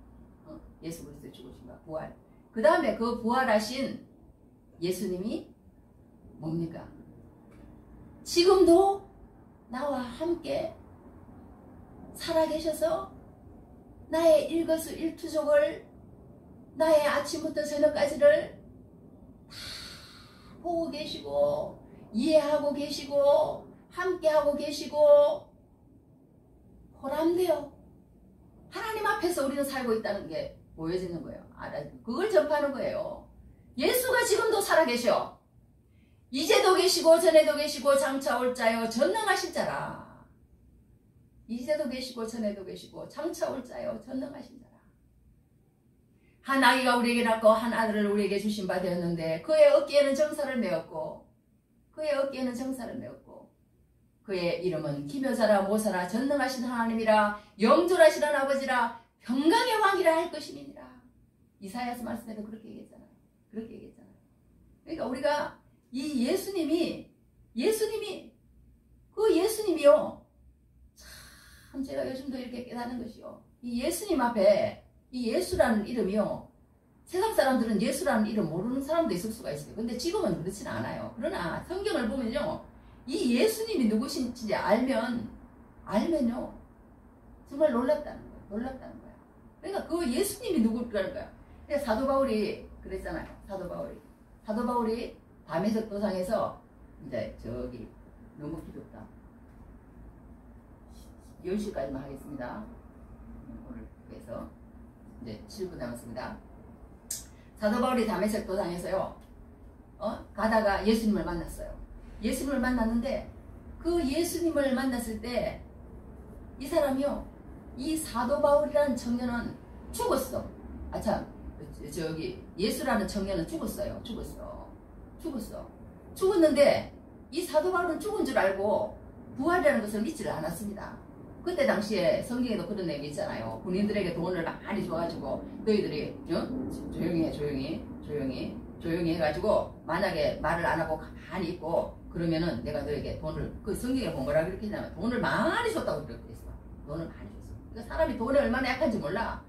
예수 그리스도의 죽으심과 부활. 그 다음에 그 부활하신 예수님이 뭡니까? 지금도 나와 함께 살아계셔서 나의 일거수일투족을 나의 아침부터 저녁까지를 다 보고 계시고 이해하고 계시고 함께하고 계시고 보람돼요. 하나님 앞에서 우리는 살고 있다는 게 보여지는 거예요. 그걸 전파하는 거예요. 예수가 지금도 살아계셔. 이제도 계시고 전에도 계시고 장차 올 자요 전능하신 자라. 이제도 계시고 전에도 계시고 장차 올 자요 전능하신 자라. 한 아기가 우리에게 낳고 한 아들을 우리에게 주신 바 되었는데 그의 어깨에는 정사를 메었고 그의 이름은 기묘자라 모사라 전능하신 하나님이라 영존하신 아버지라 평강의 왕이라 할 것임이니라. 이사야서 말씀에도 그렇게 얘기했잖아요. 그러니까 우리가 이 예수님이요. 참 제가 요즘도 이렇게 깨닫는 것이요. 이 예수님 앞에 이 예수라는 이름이요. 세상 사람들은 예수라는 이름 모르는 사람도 있을 수가 있어요. 근데 지금은 그렇지는 않아요. 그러나 성경을 보면요. 이 예수님이 누구신지 알면요. 정말 놀랍다는 거야. 그러니까 그 예수님이 누구라는 거야. 그러니까 사도 바울이 그랬잖아요. 사도 바울이 다메섹 도상에서 이제 저기 너무 기덥다. 10시까지만 하겠습니다. 오늘 그래서 이제 7분 남았습니다. 사도 바울이 다메섹 도상에서요. 가다가 예수님을 만났어요. 예수님을 만났는데 그 예수님을 만났을 때 이 사람이요. 이 사도 바울이라는 청년은 죽었어. 예수라는 청년은 죽었어요. 죽었는데 이 사도 바울은 죽은 줄 알고 부활이라는 것을 믿지를 않았습니다. 그때 당시에 성경에도 그런 내용이 있잖아요. 군인들에게 돈을 많이 줘가지고 너희들이 조용히 해가지고 만약에 말을 안 하고 가만히 있고 그러면은 내가 너에게 돈을 그 성경에 보면 뭐라고 이렇게 했냐면 돈을 많이 줬다고 그렇게 했어. 돈을 많이 줬어. 그러니까 사람이 돈에 얼마나 약한지 몰라.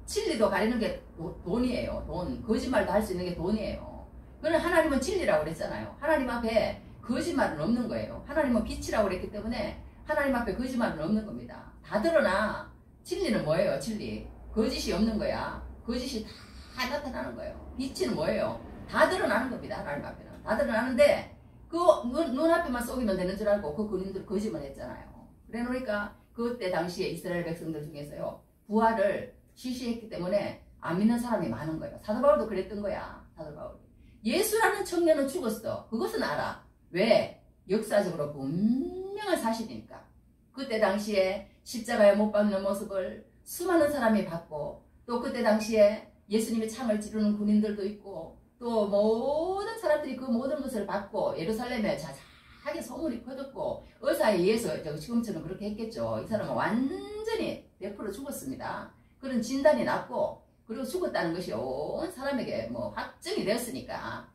진리도 가리는 게 돈이에요. 돈. 거짓말도 할 수 있는 게 돈이에요. 그러나 하나님은 진리라고 그랬잖아요. 하나님 앞에 거짓말은 없는 거예요. 하나님은 빛이라고 그랬기 때문에 하나님 앞에 거짓말은 없는 겁니다. 다 드러나. 진리는 뭐예요? 진리. 거짓이 없는 거야. 거짓이 다 나타나는 거예요. 빛은 뭐예요? 다 드러나는 겁니다. 하나님 앞에는. 다 드러나는데 그 눈앞에만 쏘기면 되는 줄 알고 그 군인들 거짓말 했잖아요. 그래 놓으니까 그때 당시에 이스라엘 백성들 중에서요. 부활을 실시했기 때문에 안 믿는 사람이 많은 거예요. 사도 바울도 그랬던 거야. 사도 바울. 예수라는 청년은 죽었어. 그것은 알아. 왜? 역사적으로 분명한 사실이니까. 그때 당시에 십자가에 못 박는 모습을 수많은 사람이 봤고 또 그때 당시에 예수님이 창을 찌르는 군인들도 있고 또 모든 사람들이 그 모든 것을 받고 예루살렘에 자자하게 소문이 퍼졌고 의사에 의해서 지금처럼 그렇게 했겠죠. 이 사람은 완전히 100% 죽었습니다. 그런 진단이 났고 그리고 죽었다는 것이 온 사람에게 뭐 확정이 되었으니까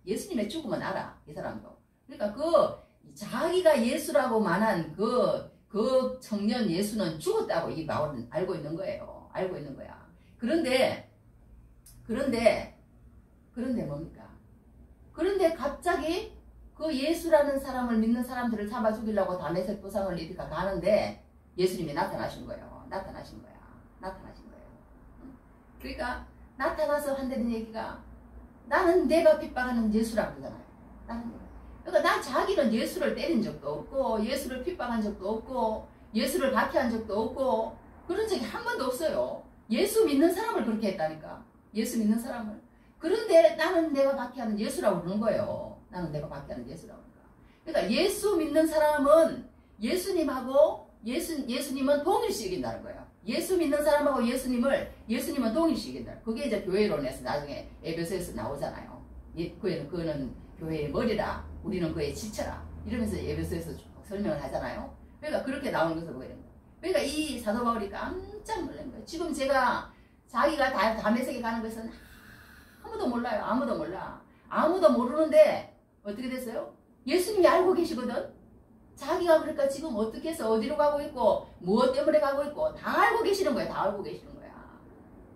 예수님의 죽음은 알아. 이 사람도. 그러니까 그 자기가 예수라고 말한 그 청년 예수는 죽었다고 이 바울은 알고 있는 거예요. 알고 있는 거야. 그런데 뭡니까? 그런데 갑자기 그 예수라는 사람을 믿는 사람들을 잡아 죽이려고 다메섹 도상을 이렇게 가는데 예수님이 나타나신 거예요. 나타나신 거예요. 그러니까 나타나서 한다는 얘기가 나는 내가 핍박하는 예수라고 그러잖아요. 그러니까 나 자기는 예수를 때린 적도 없고 예수를 핍박한 적도 없고 예수를 박해한 적도 없고 그런 적이 한 번도 없어요. 예수 믿는 사람을 그렇게 했다니까. 예수 믿는 사람을. 그런데 나는 내가 박해하는 예수라고 그러는 거예요. 나는 내가 박해하는 예수라고 그러니까. 그러니까 예수 믿는 사람은 예수님은 동일시 여긴다는 거예요. 예수 믿는 사람하고 예수님은 동일시 여긴다. 그게 이제 교회론에서 나중에 에베소에서 나오잖아요. 그는 교회의 머리라. 우리는 그의 지체라. 이러면서 에베소에서 설명을 하잖아요. 그러니까 그렇게 나오는 것을 보게 됩니다. 그러니까 이 사도 바울이 깜짝 놀란 거예요. 지금 제가 자기가 다메섹에 가는 것은 아무도 몰라요. 아무도 몰라. 아무도 모르는데 어떻게 됐어요? 예수님이 알고 계시거든. 자기가 그러니까 지금 어떻게 해서 어디로 가고 있고 무엇 때문에 가고 있고 다 알고 계시는 거야. 다 알고 계시는 거야.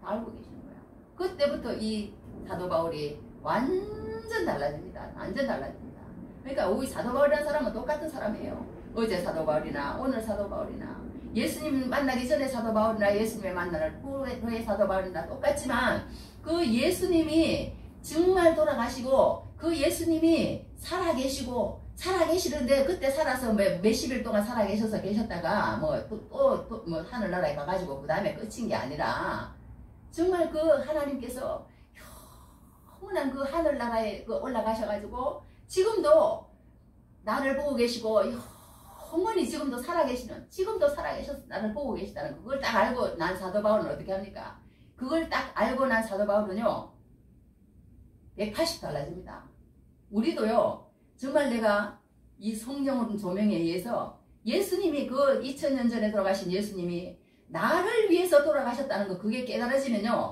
다 알고 계시는 거야. 그때부터 이 사도 바울이 완전 달라집니다. 완전 달라집니다. 그러니까 우리 사도 바울이라는 사람은 똑같은 사람이에요. 어제 사도 바울이나 오늘 사도 바울이나 예수님 만나기 전에 사도 바울이나 예수님의 만나는 후의 사도 바울이나 똑같지만 그 예수님이 정말 돌아가시고 그 예수님이 살아계시는데 그때 살아서 몇십일 동안 살아계셔서 계셨다가 뭐 하늘나라에 가가지고 그 다음에 끝인 게 아니라 정말 그 하나님께서 영원한 그 하늘나라에 올라가셔가지고 지금도 나를 보고 계시고 영원히 지금도 살아계셔서 나를 보고 계시다는 그걸 딱 알고 난 사도 바울은 어떻게 합니까? 그걸 딱 알고 난 사도 바울은요 180 달라집니다. 우리도요 정말 내가 이 성령 조명에 의해서 예수님이 그 2000년 전에 돌아가신 예수님이 나를 위해서 돌아가셨다는 거 그게 깨달아지면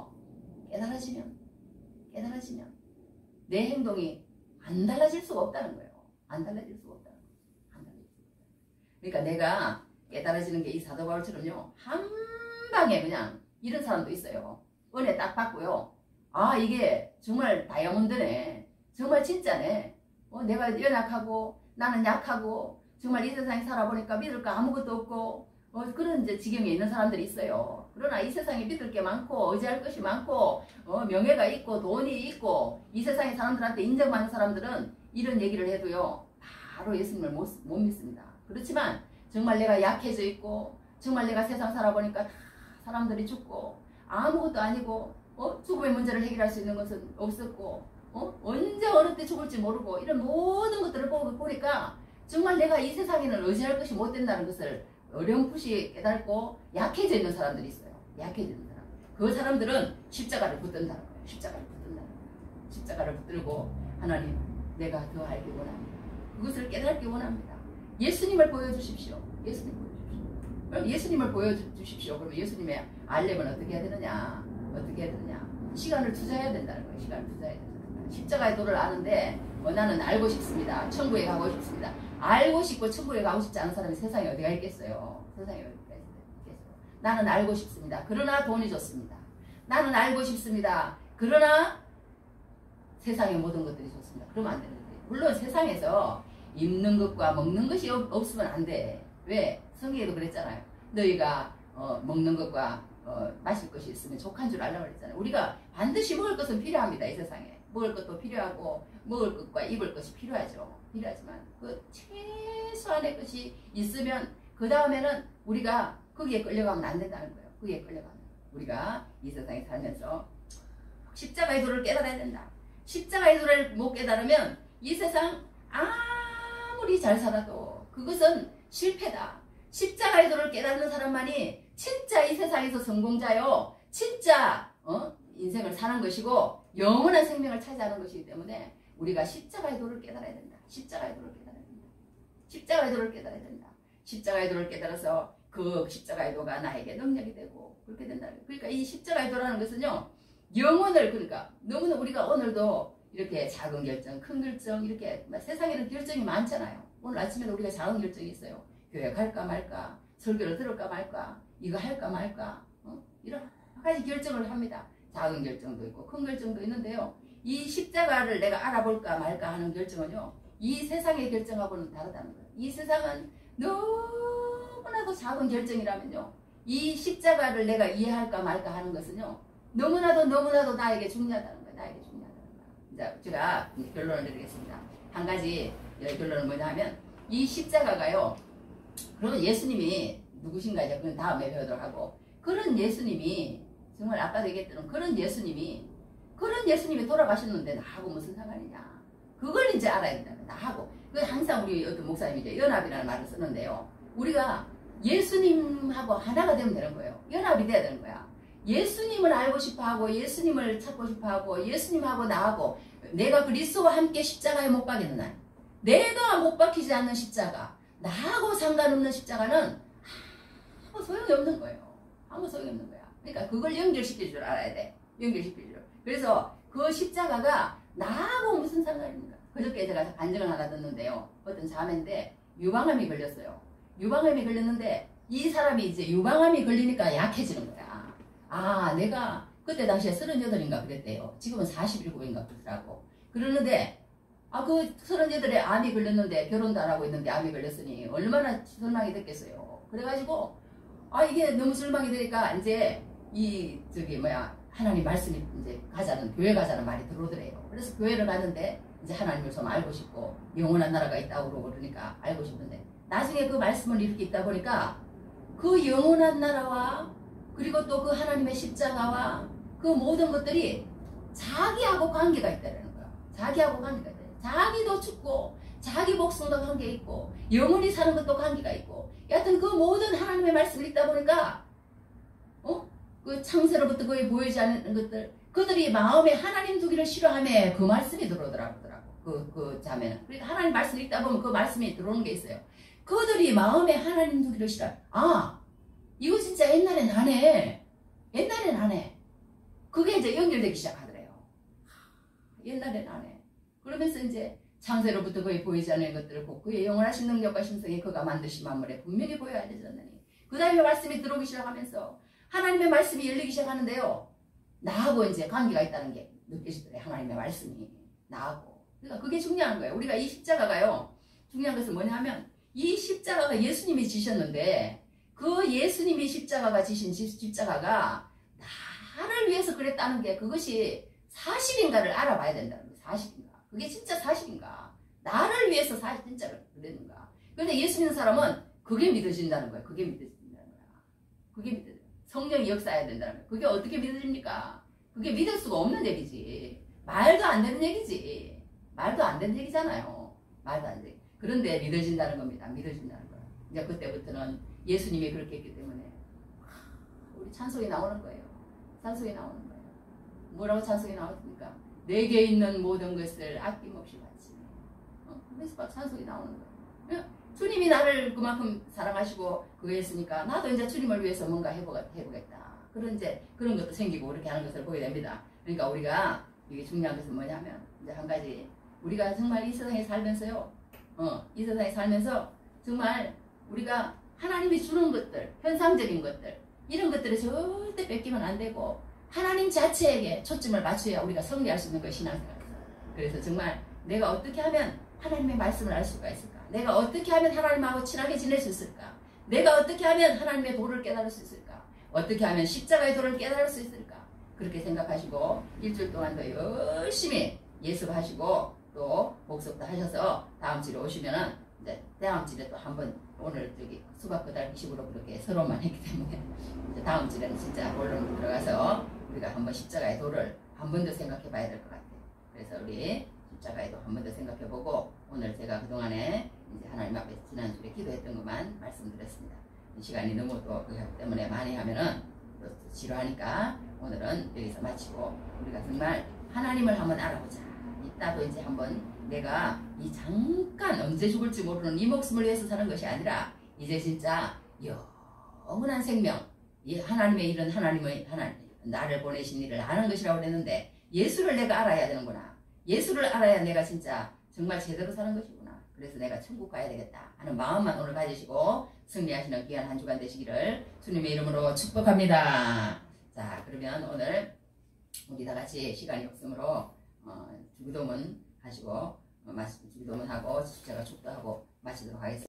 내 행동이 안 달라질 수가 없다는 거예요. 안 달라질 수가 없다는 거예요. 그러니까 내가 깨달아지는 게 이 사도 바울처럼요 한 방에 그냥 이런 사람도 있어요. 은혜 딱 받고요. 아 이게 정말 다이아몬드네. 정말 진짜네. 내가 연약하고 나는 약하고 정말 이 세상에 살아보니까 믿을 거 아무것도 없고 그런 이제 지경에 있는 사람들이 있어요. 그러나 이 세상에 믿을 게 많고 의지할 것이 많고 명예가 있고 돈이 있고 이 세상의 사람들한테 인정받는 사람들은 이런 얘기를 해도요 바로 예수님을 못 믿습니다. 그렇지만 정말 내가 약해져 있고 정말 내가 세상 살아보니까 다 사람들이 죽고 아무것도 아니고 죽음의 문제를 해결할 수 있는 것은 없었고 언제 어느 때 죽을지 모르고 이런 모든 것들을 보니까 정말 내가 이 세상에는 의지할 것이 못 된다는 것을 어렴풋이 깨닫고 약해져 있는 사람들이 있어요. 약해져 있는 사람. 그 사람들은 십자가를 붙든다는 거예요. 십자가를 붙들고 하나님 내가 더 알기 원합니다. 그것을 깨닫기 원합니다. 예수님을 보여주십시오. 예수님을 보여주십시오. 그러면 예수님의 알려면 어떻게 해야 되느냐? 시간을 투자해야 된다는 거예요. 시간을 투자해야 된다. 십자가의 도를 아는데 나는 알고 싶습니다. 천국에 가고 싶습니다. 알고 싶고 천국에 가고 싶지 않은 사람이 세상에 어디가 있겠어요? 나는 알고 싶습니다. 그러나 돈이 좋습니다. 나는 알고 싶습니다. 그러나 세상의 모든 것들이 좋습니다. 그러면 안 되는 거예요. 물론 세상에서 입는 것과 먹는 것이 없으면 안 돼. 왜? 성경에도 그랬잖아요. 너희가 먹는 것과 마실 것이 있으면 족한 줄 알라고 그랬잖아요. 우리가 반드시 먹을 것은 필요합니다. 이 세상에. 먹을 것도 필요하고 먹을 것과 입을 것이 필요하지만 그 최소한의 것이 있으면 그 다음에는 우리가 거기에 끌려가면 안 된다는 거예요. 거기에 끌려가면 우리가 이 세상에 살면서 십자가의 도를 깨달아야 된다. 십자가의 도를 못 깨달으면 이 세상 아무리 잘 살아도 그것은 실패다. 십자가의 도를 깨닫는 사람만이 진짜 이 세상에서 성공자요. 진짜 인생을 사는 것이고 영원한 생명을 차지하는 것이기 때문에 우리가 십자가의 도를 깨달아야 된다. 십자가의 도를 깨달아야 된다. 십자가의 도를 깨달아서 그 십자가의 도가 나에게 능력이 되고 그렇게 된다. 그러니까 이 십자가의 도라는 것은요. 영혼을 그러니까 너무나 우리가 오늘도 이렇게 작은 결정, 큰 결정 이렇게 세상에는 결정이 많잖아요. 오늘 아침에도 우리가 작은 결정이 있어요. 교회 갈까 말까, 설교를 들을까 말까, 이거 할까 말까 이런 가지 결정을 합니다. 작은 결정도 있고 큰 결정도 있는데요. 이 십자가를 내가 알아볼까 말까 하는 결정은요. 이 세상의 결정하고는 다르다는 거예요. 이 세상은 너무나도 작은 결정이라면요. 이 십자가를 내가 이해할까 말까 하는 것은요. 너무나도 나에게 중요하다는 거예요. 자, 제가 결론을 내리겠습니다. 한 가지 결론은 뭐냐면 이 십자가가요. 그러면 예수님이 누구신가 이제 그건 다음에 배우도록 하고 그런 예수님이 정말 아까도 얘기했던 그런 예수님이 돌아가셨는데 나하고 무슨 상관이냐. 그걸 이제 알아야 된다. 나하고. 항상 우리 어떤 목사님이 이제 연합이라는 말을 쓰는데요. 우리가 예수님하고 하나가 되면 되는 거예요. 연합이 돼야 되는 거야. 예수님을 알고 싶어 하고 예수님을 찾고 싶어 하고 예수님하고 나하고 내가 그리스도와 함께 십자가에 못 박이는 날, 내가 못 박히지 않는 십자가, 나하고 상관없는 십자가는 아무 소용이 없는 거예요. 아무 소용이 없는 거야. 그러니까 그걸 연결시킬 줄 알아야 돼. 연결시킬 줄. 그래서 그 십자가가 나하고 무슨 상관입니까? 그저께 제가 간증을 하나 듣는데요. 어떤 자매인데 유방암이 걸렸어요. 유방암이 걸렸는데 이 사람이 이제 유방암이 걸리니까 약해지는 거야. 아, 내가 그때 당시에 38인가 그랬대요. 지금은 47인가 그러더라고. 그러는데 그 38에 암이 걸렸는데 결혼도 안 하고 있는데 암이 걸렸으니 얼마나 실망이 됐겠어요. 그래가지고 이게 너무 실망이 되니까 이제 하나님 말씀이 이제 가자는, 교회 가자는 말이 들어오더래요. 그래서 교회를 가는데 이제 하나님을 좀 알고 싶고 영원한 나라가 있다고 그러고 그러니까 알고 싶은데 나중에 그 말씀을 이렇게 있다 보니까 그 영원한 나라와 그리고 또 그 하나님의 십자가와 그 모든 것들이 자기하고 관계가 있다는 거야. 자기하고 관계가 있다. 자기도 죽고 자기 목숨도 관계 있고 영원히 사는 것도 관계가 있고 여하튼 그 모든 하나님의 말씀을 읽다 보니까 그 창세로부터 거의 보이지 않는 것들, 그들이 마음에 하나님 두기를 싫어하며 그 말씀이 들어오더라고. 그 자매는. 그러니까 하나님 말씀을 읽다 보면 그 말씀이 들어오는 게 있어요. 그들이 마음에 하나님 두기를 싫어하며, 이거 진짜 옛날엔 안 해. 옛날엔 안 해. 그게 이제 연결되기 시작하더래요. 옛날엔 안 해. 그러면서 이제 창세로부터 거의 보이지 않는 것들을 곧 그의 영원하신 능력과 신성이 그가 만드신 만물에 분명히 보여야 되지 않느니. 그 다음에 말씀이 들어오기 시작하면서 하나님의 말씀이 열리기 시작하는데요. 나하고 이제 관계가 있다는 게 느껴지더래요. 하나님의 말씀이 나하고. 그러니까 그게 중요한 거예요. 우리가 이 십자가가요. 중요한 것은 뭐냐 하면 이 십자가가 예수님이 지셨는데 그 예수님이 십자가가 지신 십자가가 나를 위해서 그랬다는 게 그것이 사실인가를 알아봐야 된다는 거예요. 사실인가. 그게 진짜 사실인가. 나를 위해서 진짜로 그랬는가. 그런데 예수 믿는 사람은 그게 믿어진다는 거예요. 그게 믿어진다는 거야. 그게 믿어져. 성령이 역사해야 된다는 거예요. 그게 어떻게 믿어집니까? 그게 믿을 수가 없는 얘기지. 말도 안 되는 얘기지. 말도 안 되는 얘기잖아요. 말도 안 돼. 그런데 믿어진다는 겁니다. 믿어진다는 거예요. 이제 그때부터는 예수님이 그렇게 했기 때문에 우리 찬송이 나오는 거예요. 찬송이 나오는 거예요. 뭐라고 찬송이 나왔습니까? 내게 있는 모든 것을 아낌없이 바치며. 그래서 막 찬송이 나오는 거예요. 주님이 나를 그만큼 사랑하시고 그거 했으니까 나도 이제 주님을 위해서 뭔가 해보겠다. 그런 것도 생기고 그렇게 하는 것을 보게 됩니다. 그러니까 우리가 이게 중요한 것은 뭐냐면 이제 한 가지 우리가 정말 이 세상에 살면서요. 이 세상에 살면서 정말 우리가 하나님이 주는 것들, 현상적인 것들 이런 것들을 절대 뺏기면 안 되고 하나님 자체에게 초점을 맞춰야 우리가 승리할 수 있는 것이 신앙생활입니다. 그래서 정말 내가 어떻게 하면 하나님의 말씀을 알 수가 있을까? 내가 어떻게 하면 하나님하고 친하게 지낼 수 있을까? 내가 어떻게 하면 하나님의 도를 깨달을 수 있을까? 어떻게 하면 십자가의 도를 깨달을 수 있을까? 그렇게 생각하시고 일주일 동안 더 열심히 예습하시고 또 복습도 하셔서 다음 주에 오시면은 이제 다음 주에 또 한번 오늘 수박 끄달기식으로 그렇게 서로만 했기 때문에 이제 다음 주에는 진짜 본론으로 들어가서 우리가 한번 십자가의 도를 한 번 더 생각해 봐야 될 것 같아요. 그래서 우리 십자가의 도 한 번 더 생각해 보고 오늘 제가 그동안에 이제 하나님 앞에 지난주에 기도했던 것만 말씀드렸습니다. 시간이 너무 또 그것 때문에 많이 하면은 또 지루하니까 오늘은 여기서 마치고 우리가 정말 하나님을 한번 알아보자. 이따도 이제 한번 내가 이 잠깐 언제 죽을지 모르는 이 목숨을 위해서 사는 것이 아니라 이제 진짜 영원한 생명, 이 하나님의 일은 하나님 나를 보내신 일을 아는 것이라고 그랬는데 예수를 내가 알아야 되는구나. 예수를 알아야 내가 진짜 정말 제대로 사는 것이구나. 그래서 내가 천국 가야 되겠다 하는 마음만 오늘 가지시고 승리하시는 귀한 한 주간 되시기를 주님의 이름으로 축복합니다. 자, 그러면 오늘 우리 다 같이 시간이 없으므로 주기도문 하시고 주기도문 하고 제가 축도하고 마치도록 하겠습니다.